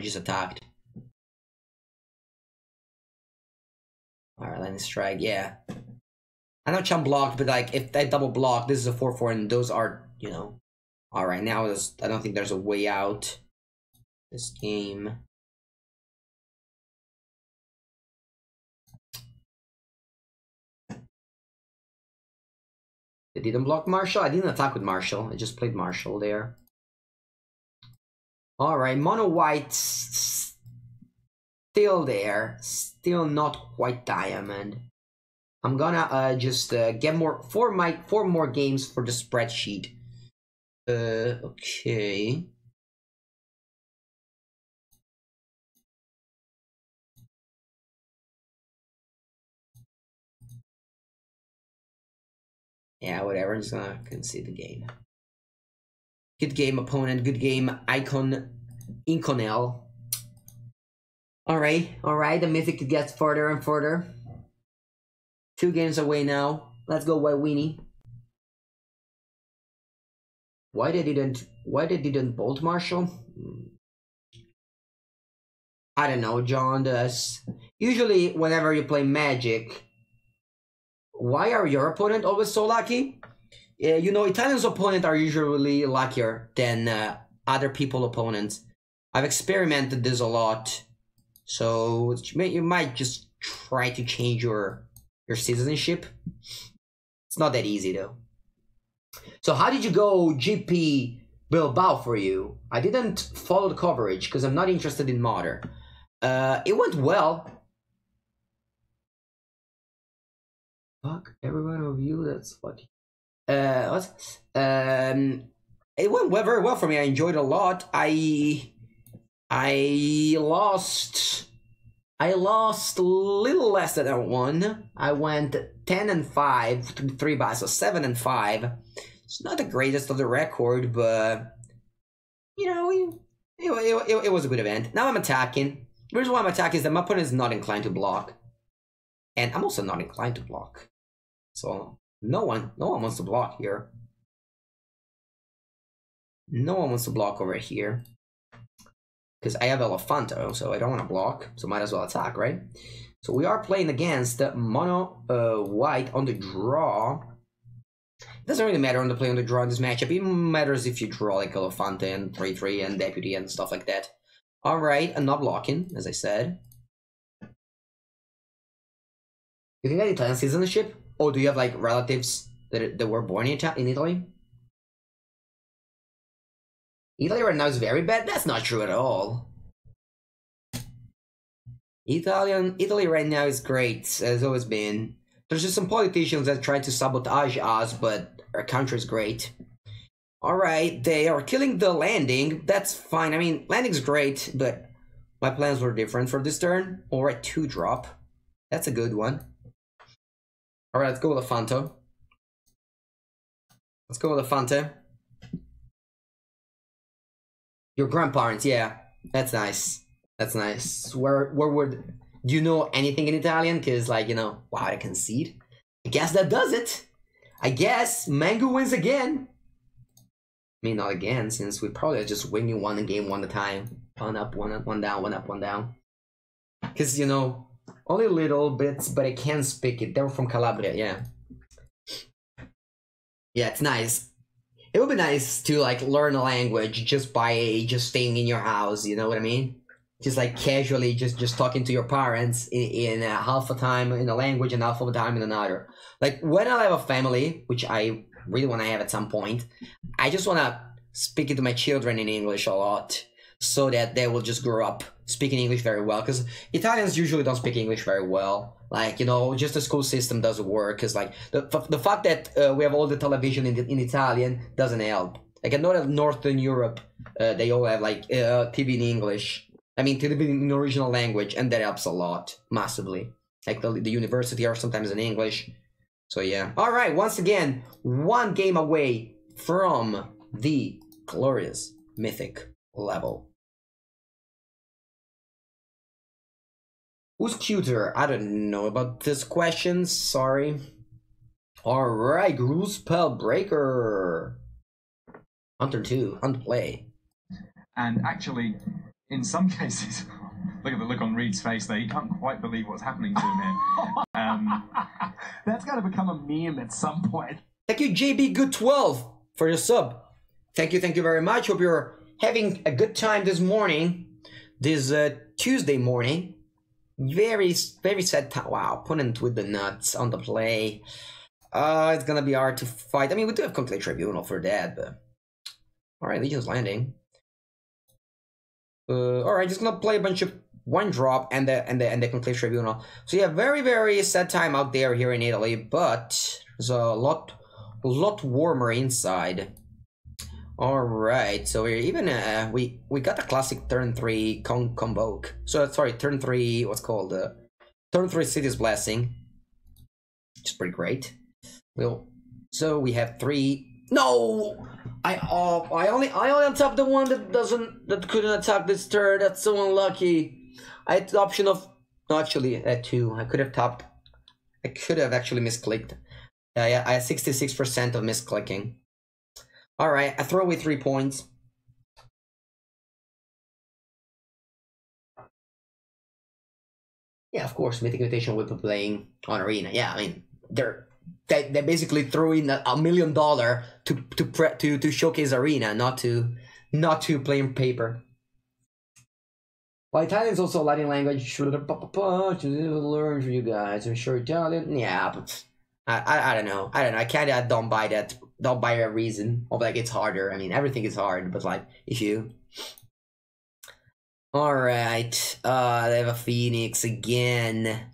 just attacked. All right, lightning strike. Yeah. I know Chum blocked, but like if I double block, this is a 4/4, and those are, you know. All right, now I don't think there's a way out. This game. They didn't block Marshall. I didn't attack with Marshall. I just played Marshall there. All right, mono white still there, still not quite diamond. I'm gonna just get four more games for the spreadsheet. Okay. Yeah, whatever. I'm just gonna concede the game. Good game, opponent. Good game, Icon Inconel. Alright. The mythic gets further and further. 2 games away now. Let's go, White Weenie. Why they didn't bolt Marshall? I don't know, John does. Usually, whenever you play Magic, why are your opponent always so lucky? You know, Italian's opponents are usually luckier than other people's opponents. I've experimented this a lot, so you might just try to change your citizenship. It's not that easy though. So how did you go, GP Bilbao, for you? I didn't follow the coverage because I'm not interested in Modern. It went well. Fuck every one of you. That's funny. What? It went very well for me. I enjoyed it a lot. I lost a little less than I won. I went 10-5, 3 buys, so 7-5. It's not the greatest of the record, but you know, it was a good event. Now I'm attacking. The reason why I'm attacking is that my opponent is not inclined to block, and I'm also not inclined to block. So no one wants to block here. No one wants to block over here. Because I have Elefanto, so I don't want to block, so might as well attack, right? So we are playing against mono white on the draw. It doesn't really matter on the play on the draw in this matchup. It matters if you draw like Elefante and 3/3 and Deputy and stuff like that. Alright, I'm not blocking, as I said. You can get Italian citizenship? Or do you have like relatives that were born in Italy? Italy right now is very bad? That's not true at all. Italy right now is great, as always been. There's just some politicians that try to sabotage us, but our country is great. Alright, they are killing the landing. That's fine. I mean, landing's great, but my plans were different for this turn. Alright, 2-drop. That's a good one. Alright, let's go with Elefanto. Let's go with Elefanto. Your grandparents, yeah. That's nice. That's nice. Where would... Do you know anything in Italian? Because, like, you know... Wow, I concede. I guess that does it. I guess Mango wins again. I mean, not again, since we probably just winning one game one at a time. One up, one down, one up, one down. Because, you know, only little bits, but I can speak it. They were from Calabria, yeah. Yeah, it's nice. It would be nice to like learn a language just by staying in your house, you know what I mean? just like casually just talking to your parents in half a time in a language and half of the time in another. Like when I have a family, which I really want to have at some point, I just want to speak to my children in English a lot, so that they will just grow up speaking English very well, because Italians usually don't speak English very well. Like, you know, just the school system doesn't work, because like the fact that we have all the television in Italian doesn't help. Like in Northern Europe, they all have like TV in English. I mean, TV in original language, and that helps a lot, massively. Like the university are sometimes in English. So yeah. All right, once again, one game away from the glorious mythic level. Who's cuter? I don't know about this question, sorry. Alright, Gru Spell Breaker. Hunter 2, on play. And actually, in some cases, look at the look on Reed's face there, he can't quite believe what's happening to him here. That's got to become a meme at some point. Thank you, JB Good 12, for your sub. Thank you very much. Hope you're having a good time this morning, this Tuesday morning. Very sad time. Wow, opponent with the nuts on the play. It's gonna be hard to fight. I mean, we do have Conclave Tribunal for that, but alright, Legion's Landing. Alright, just gonna play a bunch of one drop and the Conclave Tribunal. So yeah, very sad time out there here in Italy, but there's a lot warmer inside. Alright, so we're even we got a classic turn 3 convoke. So sorry, turn 3 what's called turn 3 City's Blessing. Which is pretty great. Well, so we have 3. No! I only untapped the one that couldn't attack this turn. That's so unlucky. I had the option of actually at 2. I could have actually misclicked. Yeah, I had 66% of misclicking. Alright, I throw away 3 points. Yeah, of course, Mythic Invitation will be playing on Arena. Yeah, I mean, they basically threw in $1 million to showcase Arena, not to play in paper. Well, Italian is also a Latin language. Should learn for you guys. I'm sure Italian. Yeah, but I don't know. I kind of don't buy that. Don't buy a reason of like it's harder. I mean, everything is hard, but like if you. All right, they have a Phoenix again.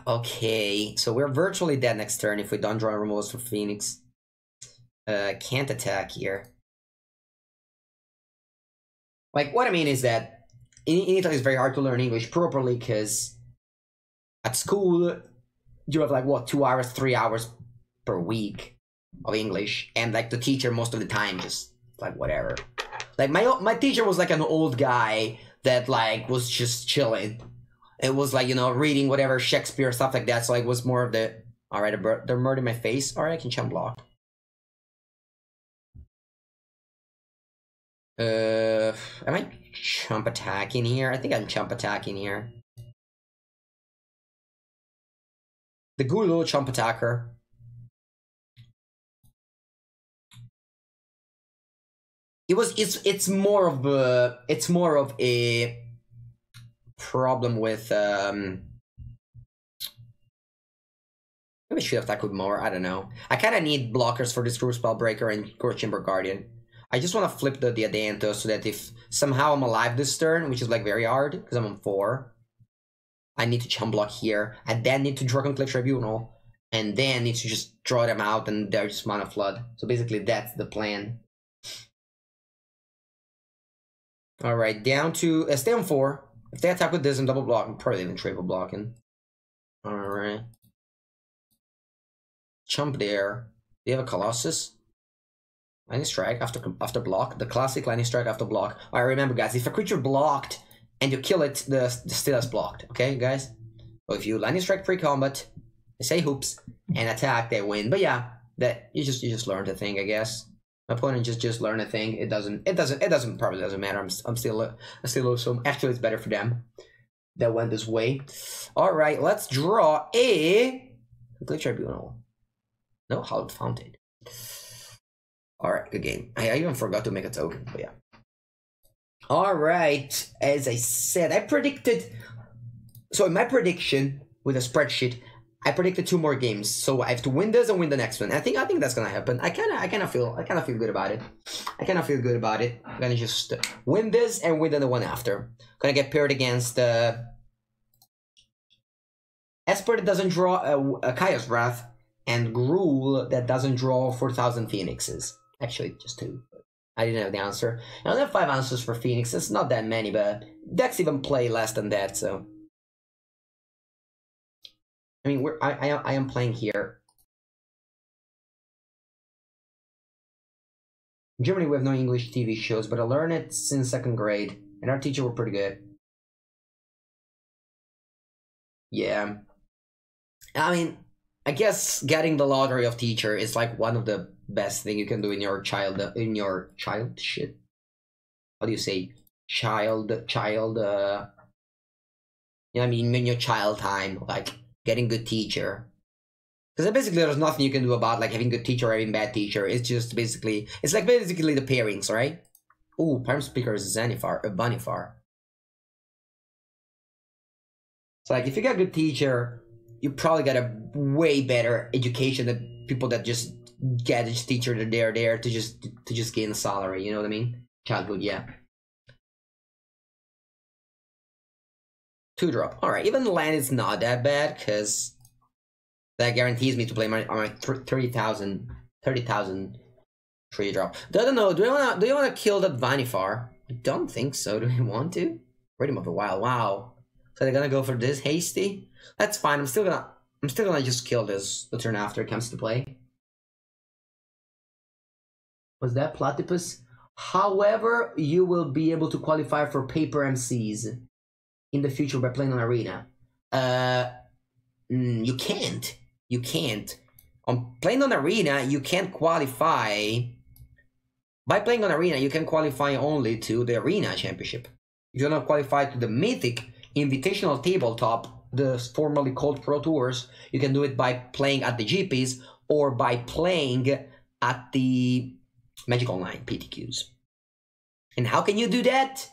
Okay, so we're virtually dead next turn if we don't draw removals for Phoenix. Can't attack here. Like what I mean is that in Italy it's very hard to learn English properly because at school you have like what 2 hours, 3 hours per week of English, and like the teacher most of the time just like whatever. Like my teacher was like an old guy that like was just chilling. It was like, you know, reading whatever Shakespeare stuff like that. So like it was more of the alright, they're murdering my face. Alright, I can chump block. Am I chump attacking here? I think I'm chump attacking here. The Gulu chump attacker. It's more of a problem with maybe I should attack with more. I don't know. I kind of need blockers for this Guru Spellbreaker and Core Chamber Guardian. I just want to flip the Adento so that if somehow I'm alive this turn, which is like very hard because I'm on 4, I need to chump block here. I then need to draw Conclave Tribunal, and then need to just draw them out, and they're just Mana Flood. So basically, that's the plan. All right, down to stay on 4. If they attack with this and double block, I'm probably even triple blocking. All right, chump there. Do you have a Colossus? Lightning Strike after block. The classic Lightning Strike after block. Alright, remember guys, if a creature blocked and you kill it, the still is blocked. Okay, guys? So if you Lightning Strike pre-combat, they say hoops, and attack, they win. But yeah, that you just learn the thing, I guess. My opponent just learned a thing. It probably doesn't matter. I'm still so actually it's better for them. That went this way. Alright, let's draw a Glitch Tribunal. No, Hallowed Fountain. Alright, good game. I even forgot to make a token, but yeah. Alright, as I said, I predicted... So in my prediction, with a spreadsheet, I predicted 2 more games. So I have to win this and win the next one. I think that's gonna happen. I kinda feel good about it. I'm gonna just win this and win the one after. Gonna get paired against Esper that doesn't draw a Kaya's Wrath, and Gruul that doesn't draw 4,000 Phoenixes. Actually, just 2. I didn't have the answer. I only have 5 answers for Phoenix. It's not that many, but decks even play less than that, so... I mean, I am playing here. In Germany, we have no English TV shows, but I learned it since 2nd grade, and our teacher were pretty good. Yeah. I mean, I guess getting the lottery of teacher is like one of the best thing you can do in your child shit. How do you say child you know what I mean, in your child time, like getting good teacher. Because basically there's nothing you can do about like having good teacher or having bad teacher. It's just basically the pairings, right? Ooh, prime speaker is Banifar. So like if you got a good teacher, you probably got a way better education than people that just get a teacher that they're there to just gain a salary, you know what I mean? Childhood, yeah. 2-drop. Alright, even the land is not that bad, because that guarantees me to play my 30,000 3-drop. I don't know, do you wanna kill that Vanifar? I don't think so. Do you want to? Freedom of the Wild, wow. So they're gonna go for this hasty? That's fine, I'm still gonna just kill this the turn after it comes to play. Was that Platypus? However, you will be able to qualify for paper MCs in the future by playing on Arena. You can't. On playing on Arena, you can't qualify. By playing on Arena, you can qualify only to the Arena Championship. If you're not qualified to the Mythic Invitational Tabletop, the formerly called Pro Tours, you can do it by playing at the GPs or by playing at the Magic Online PTQs. And how can you do that?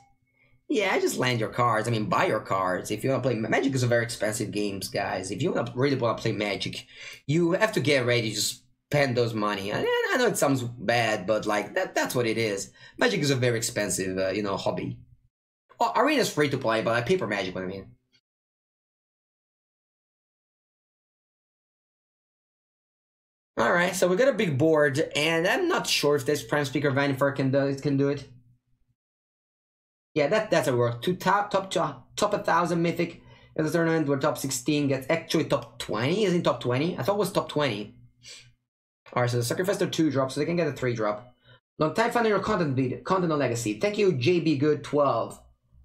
Yeah, just land your cards. I mean, buy your cards. If you want to play Magic, is a very expensive game, guys. If you really want to play Magic, you have to get ready to spend those money. I know it sounds bad, but like that's what it is. Magic is a very expensive, hobby. Well, Arena is free to play, but like paper Magic, what I mean. Alright, so we got a big board, and I'm not sure if this Prime Speaker Vanifar can do it. Yeah, that's a work. To top 1,000 Mythic in the tournament, where top 16 gets actually top 20. Isn't top 20? I thought it was top 20. Alright, so the sacrifice their 2-drop, so they can get a 3-drop. Long time finding your content on Legacy. Thank you, JB Good 12.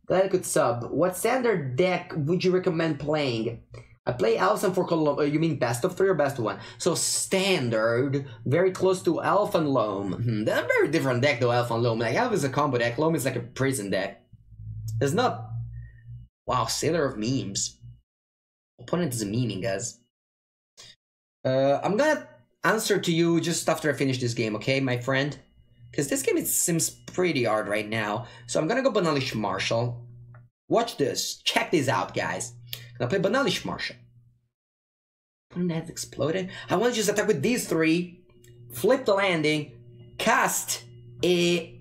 Glad I could sub. What standard deck would you recommend playing? I play Elves and 4 color. You mean best of 3 or best of 1? So standard, very close to Elf and Loam. They're a very different deck though, Elf and Loam. Like Elf is a combo deck, Loam is like a prison deck. There's not... Wow, Sailor of Memes. Opponent is a memeing, guys. I'm gonna answer to you just after I finish this game, okay, my friend? Because this game, it seems pretty hard right now. So I'm gonna go Banalish Marshall. Watch this. Check this out, guys. I'm gonna play Banalish Marshall. Opponent has exploded. I want to just attack with these 3. Flip the landing. Cast a...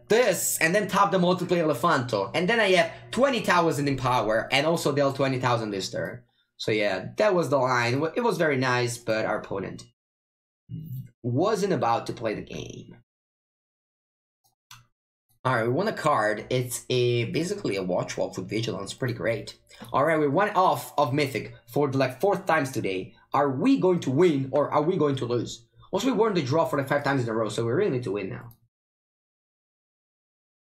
this, and then top the multiplayer Elefanto. And then I have 20,000 in power, and also deal 20,000 this turn. So yeah, that was the line. It was very nice, but our opponent wasn't about to play the game. Alright, we won a card. It's basically a Watch Wolf with Vigilance. Pretty great. Alright, we're 1 off of Mythic for like 4th times today. Are we going to win, or are we going to lose? Also, we won the draw for like 5 times in a row, so we really need to win now.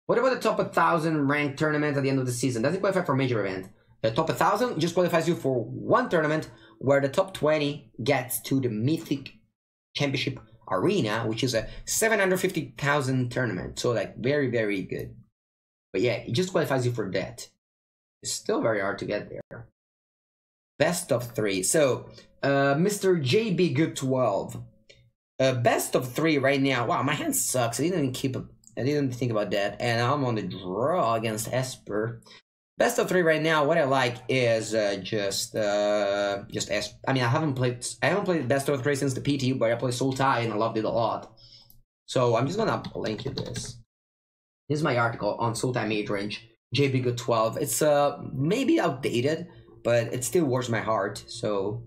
What about the top 1,000 ranked tournament at the end of the season? Does it qualify for a major event? The top 1,000 just qualifies you for 1 tournament, where the top 20 gets to the Mythic Championship Arena, which is a 750,000 tournament. So like very, very good. But yeah, it just qualifies you for that. It's still very hard to get there. Best of 3. So, Mr. JB Good 12. Best of 3 right now. Wow, my hand sucks. I didn't even keep I didn't think about that. And I'm on the draw against Esper. Best of 3 right now. What I like is just Esper. I mean, I haven't played Best of 3 since the PT, but I played Sultai and I loved it a lot. So I'm just gonna link you this. This is my article on Sultai mid range. JB Good 12. It's maybe outdated, but it still warms my heart. So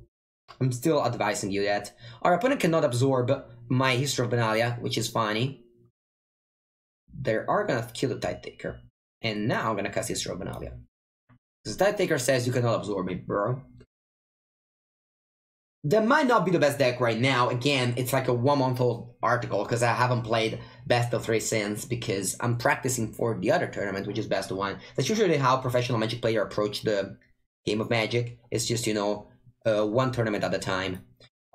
I'm still advising you that our opponent cannot absorb my History of Benalia, which is funny. They are gonna kill the Tide Taker. And now I'm gonna cast History of Benalia. Because the Tide Taker says you cannot absorb me, bro. That might not be the best deck right now. Again, it's like a 1-month-old article because I haven't played Best of 3 since, because I'm practicing for the other tournament, which is Best of 1. That's usually how professional Magic player approach the game of Magic. It's just, you know, one tournament at a time.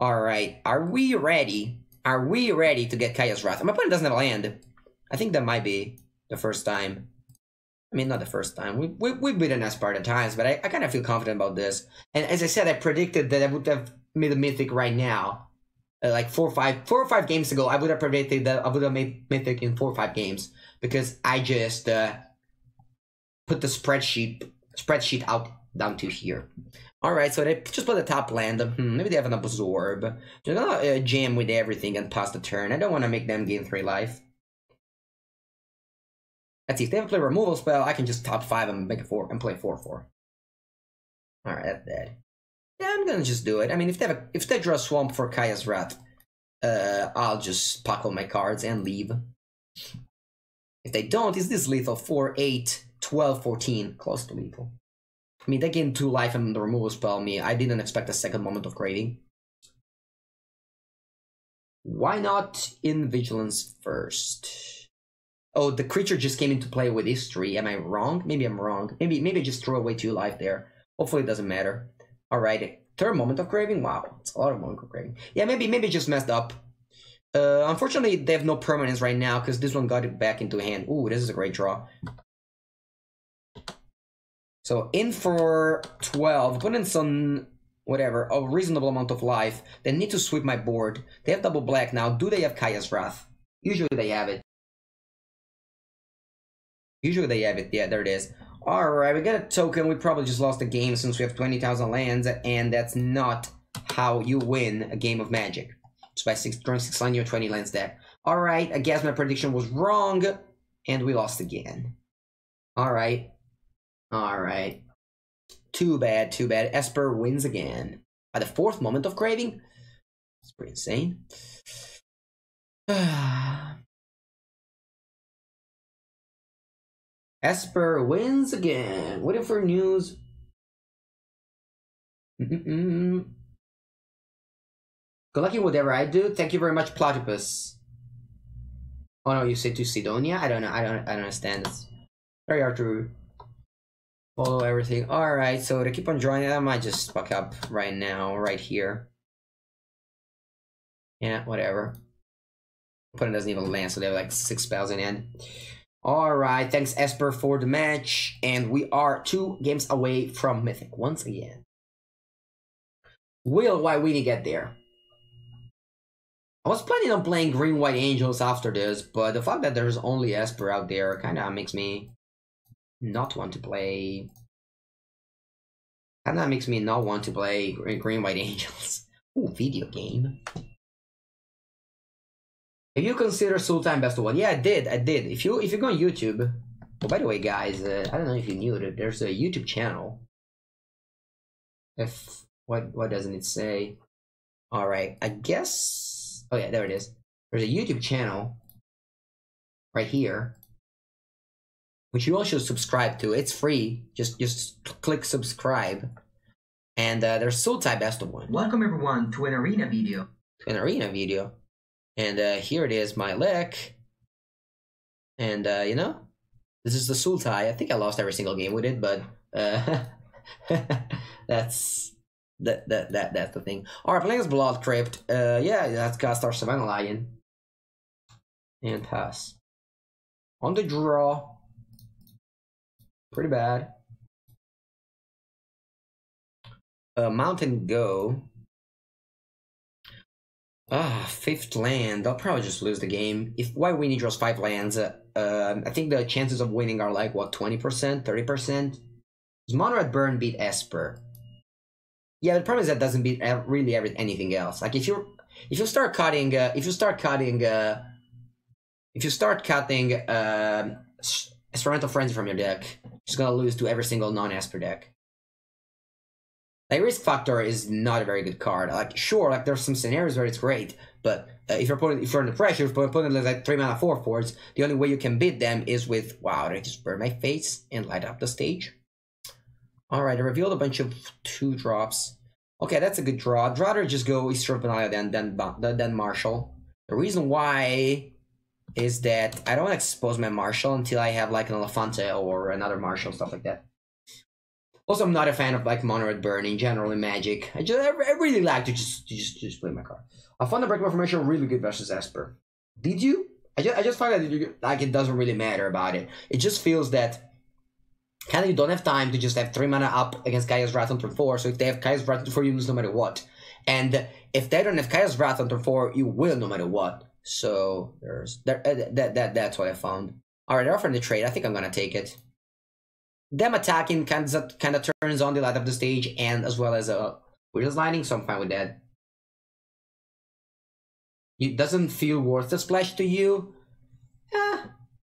Alright, are we ready? Are we ready to get Kaya's Wrath? My opponent doesn't have a land. I think that might be the first time. I mean, not the first time. We've beaten Esper at times, but I kind of feel confident about this. And as I said, I predicted that I would have made a Mythic right now. Like 4 or 5 games ago, I would have predicted that I would have made Mythic in 4 or 5 games. Because I just put the spreadsheet out down to here. Alright, so they just put the top land. Maybe they have an Absorb. They're gonna jam with everything and pass the turn. I don't want to make them gain 3 life. Let's see, if they have a play removal spell, I can just top 5 and make it 4 and play 4/4. Alright, that's dead. Yeah, I'm gonna just do it. I mean, if they draw a Swamp for Kaya's Wrath, I'll just puckle my cards and leave. If they don't, is this lethal? 4, 8, 12, 14. Close to lethal. I mean, they gain 2 life and the removal spell me. I didn't expect a second Moment of Craving. Why not in Vigilance first? Oh, the creature just came into play with history. Am I wrong? Maybe I'm wrong. Maybe I just threw away 2 life there. Hopefully it doesn't matter. Alright, third Moment of Craving? Wow, it's a lot of Moment of Craving. Yeah, maybe just messed up. Unfortunately, they have no permanence right now because this one got it back into hand. Ooh, this is a great draw. So in for 12, put in some, whatever, a reasonable amount of life. They need to sweep my board. They have double black now. Do they have Kaya's Wrath? Usually they have it. Usually they have it. Yeah, there it is. Alright, we got a token. We probably just lost the game since we have 20,000 lands, and that's not how you win a game of Magic. It's by drawing 6 on your 20 lands deck. Alright, I guess my prediction was wrong, and we lost again. Alright. Alright. Too bad, too bad. Esper wins again. At the 4th Moment of Craving? That's pretty insane. Esper wins again. Waiting for news. Good luck in whatever I do. Thank you very much, Platypus. Oh no, you say to Sidonia? I don't know. I don't understand. It's very hard to follow everything. Alright, so to keep on drawing, I might just fuck up right now, right here. Yeah, whatever. Opponent doesn't even land, so they have like 6 spells in hand. Alright, thanks Esper for the match, and we are 2 games away from Mythic once again. Will Weenie get there? I was planning on playing Green White Angels after this, but the fact that there's only Esper out there kinda makes me not want to play. Kinda makes me not want to play Green White Angels. Ooh, video game. If you consider Sultai Best of 1, yeah, I did. If you go on YouTube, oh, by the way, guys, I don't know if you knew that there's a YouTube channel. What doesn't it say? All right, I guess. Oh yeah, there it is. There's a YouTube channel right here, which you all should subscribe to. It's free. Just click subscribe, and there's Sultai Best of 1. Welcome everyone to an arena video. And here it is, my lick. And you know, this is the Sultai. I think I lost every single game with it, but that's the thing. Alright, playing as Blood Crypt. Yeah, let's cast our Savannah Lion. And pass. On the draw. Pretty bad. Mountain Go. Fifth land. I'll probably just lose the game. If why Weenie draws 5 lands, I think the chances of winning are like, what, 20%, 30%? Does Mono Red Burn beat Esper? Yeah, the problem is that doesn't beat really anything else. Like if you start cutting Experimental Frenzy from your deck, you're just gonna lose to every single non-Esper deck. Like Risk Factor is not a very good card. Like sure, like there's some scenarios where it's great, but if you're under pressure, if you're putting like 3 mana 4/4s, the only way you can beat them is with wow, did I just burn my face and light up the stage? Alright, I revealed a bunch of 2-drops. Okay, that's a good draw. I'd rather just go Easter Benalia than Marshall. The reason why is that I don't want to expose my Marshall until I have like an Elefante or another Marshall, stuff like that. Also, I'm not a fan of like Mono Red Burn in general in Magic. I really like to just play my card. I found the Breakable Formation really good versus Esper. Did you? I just find that like it doesn't really matter about it. It just feels that kind of you don't have time to just have 3 mana up against Kaya's Wrath on turn 4. So if they have Kaya's Wrath on turn 4, you lose no matter what. And if they don't have Kaya's Wrath on turn 4, you will no matter what. So that's what I found. Alright, they're offering the trade. I think I'm gonna take it. Them attacking kind of turns on the light of the stage, and as well as Wheels Lightning, so I'm fine with that. It doesn't feel worth the splash to you?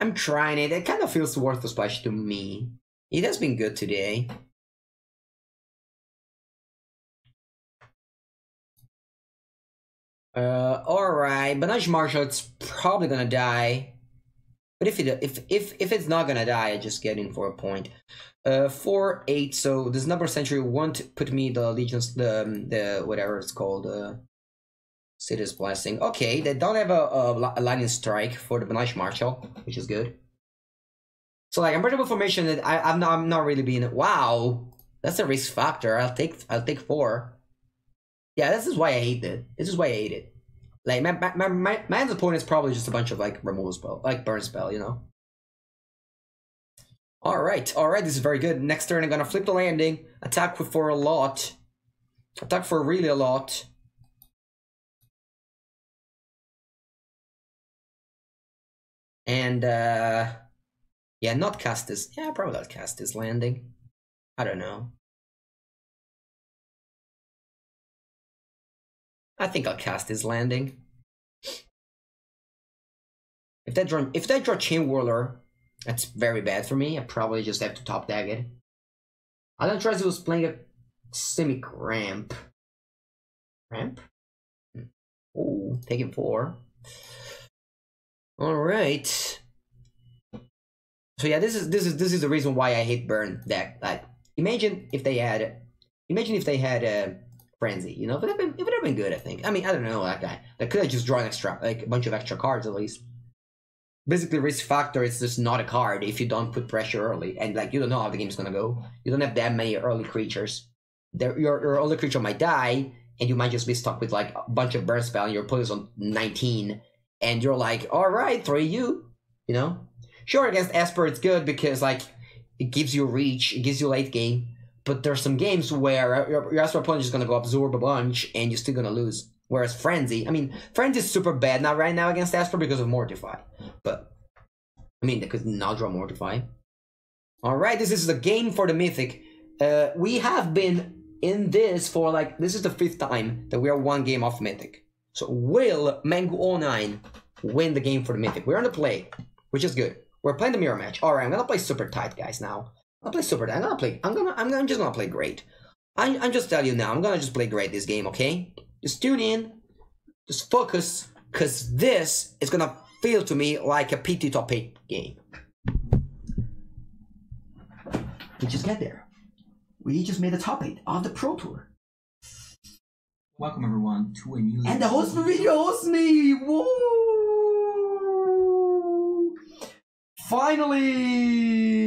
I'm trying it. It kind of feels worth the splash to me. It has been good today. Alright, Banage Marshall, it's probably gonna die. But if it's not gonna die, I just get in for a point. 4/8. So this number century won't put me the Legion's the whatever it's called, City's Blessing. Okay, they don't have a lightning strike for the Banage Marshall, which is good. So like unbreakable formation that I'm not really being. Wow, that's a risk factor. I'll take 4. Yeah, this is why I hate it. This is why I hate it. Like my man's opponent is probably just a bunch of like removal spell, like burn spell, you know. All right, this is very good. Next turn I'm gonna flip the landing, attack for a lot, attack for really a lot. And yeah, not cast this. Yeah, probably not cast this landing. I don't know. I think I'll cast this landing. If they draw Chain Whirler, that's very bad for me. I probably just have to top tag it. I don't trust he was playing a Simic Ramp. Ramp? Oh, taking 4. Alright. So yeah, this is the reason why I hate burn deck. Like imagine if they had Frenzy, you know, it would have been good, I think. I mean, I don't know that guy. They could have just drawn a bunch of extra cards at least. Basically, risk factor is just not a card if you don't put pressure early, and like you don't know how the game's gonna go. You don't have that many early creatures. Your early creature might die, and you might just be stuck with like a bunch of burn spell, and your opponent's on 19, and you're like, all right, 3 you know. Sure, against Esper it's good because like it gives you reach, it gives you late game. But there's some games where your Esper opponent is just gonna go absorb a bunch, and you're still gonna lose. Whereas Frenzy, I mean, Frenzy is super bad now right now against Esper because of Mortify. But, I mean, they could not draw Mortify. Alright, this is the game for the Mythic. We have been in this for like, this is the 5th time that we are 1 game off Mythic. So will Mengu09 win the game for the Mythic? We're on the play, which is good. We're playing the mirror match. Alright, I'm gonna play super tight, guys, now. I'll play super tight. I'm just gonna play great. I'm just telling you now, I'm gonna just play great this game, okay? Just tune in, just focus, because this is gonna feel to me like a PT top 8 game. We just get there. We just made the top 8 of the Pro Tour. Welcome everyone to a new... And the host video hosts me! Whoa! Finally!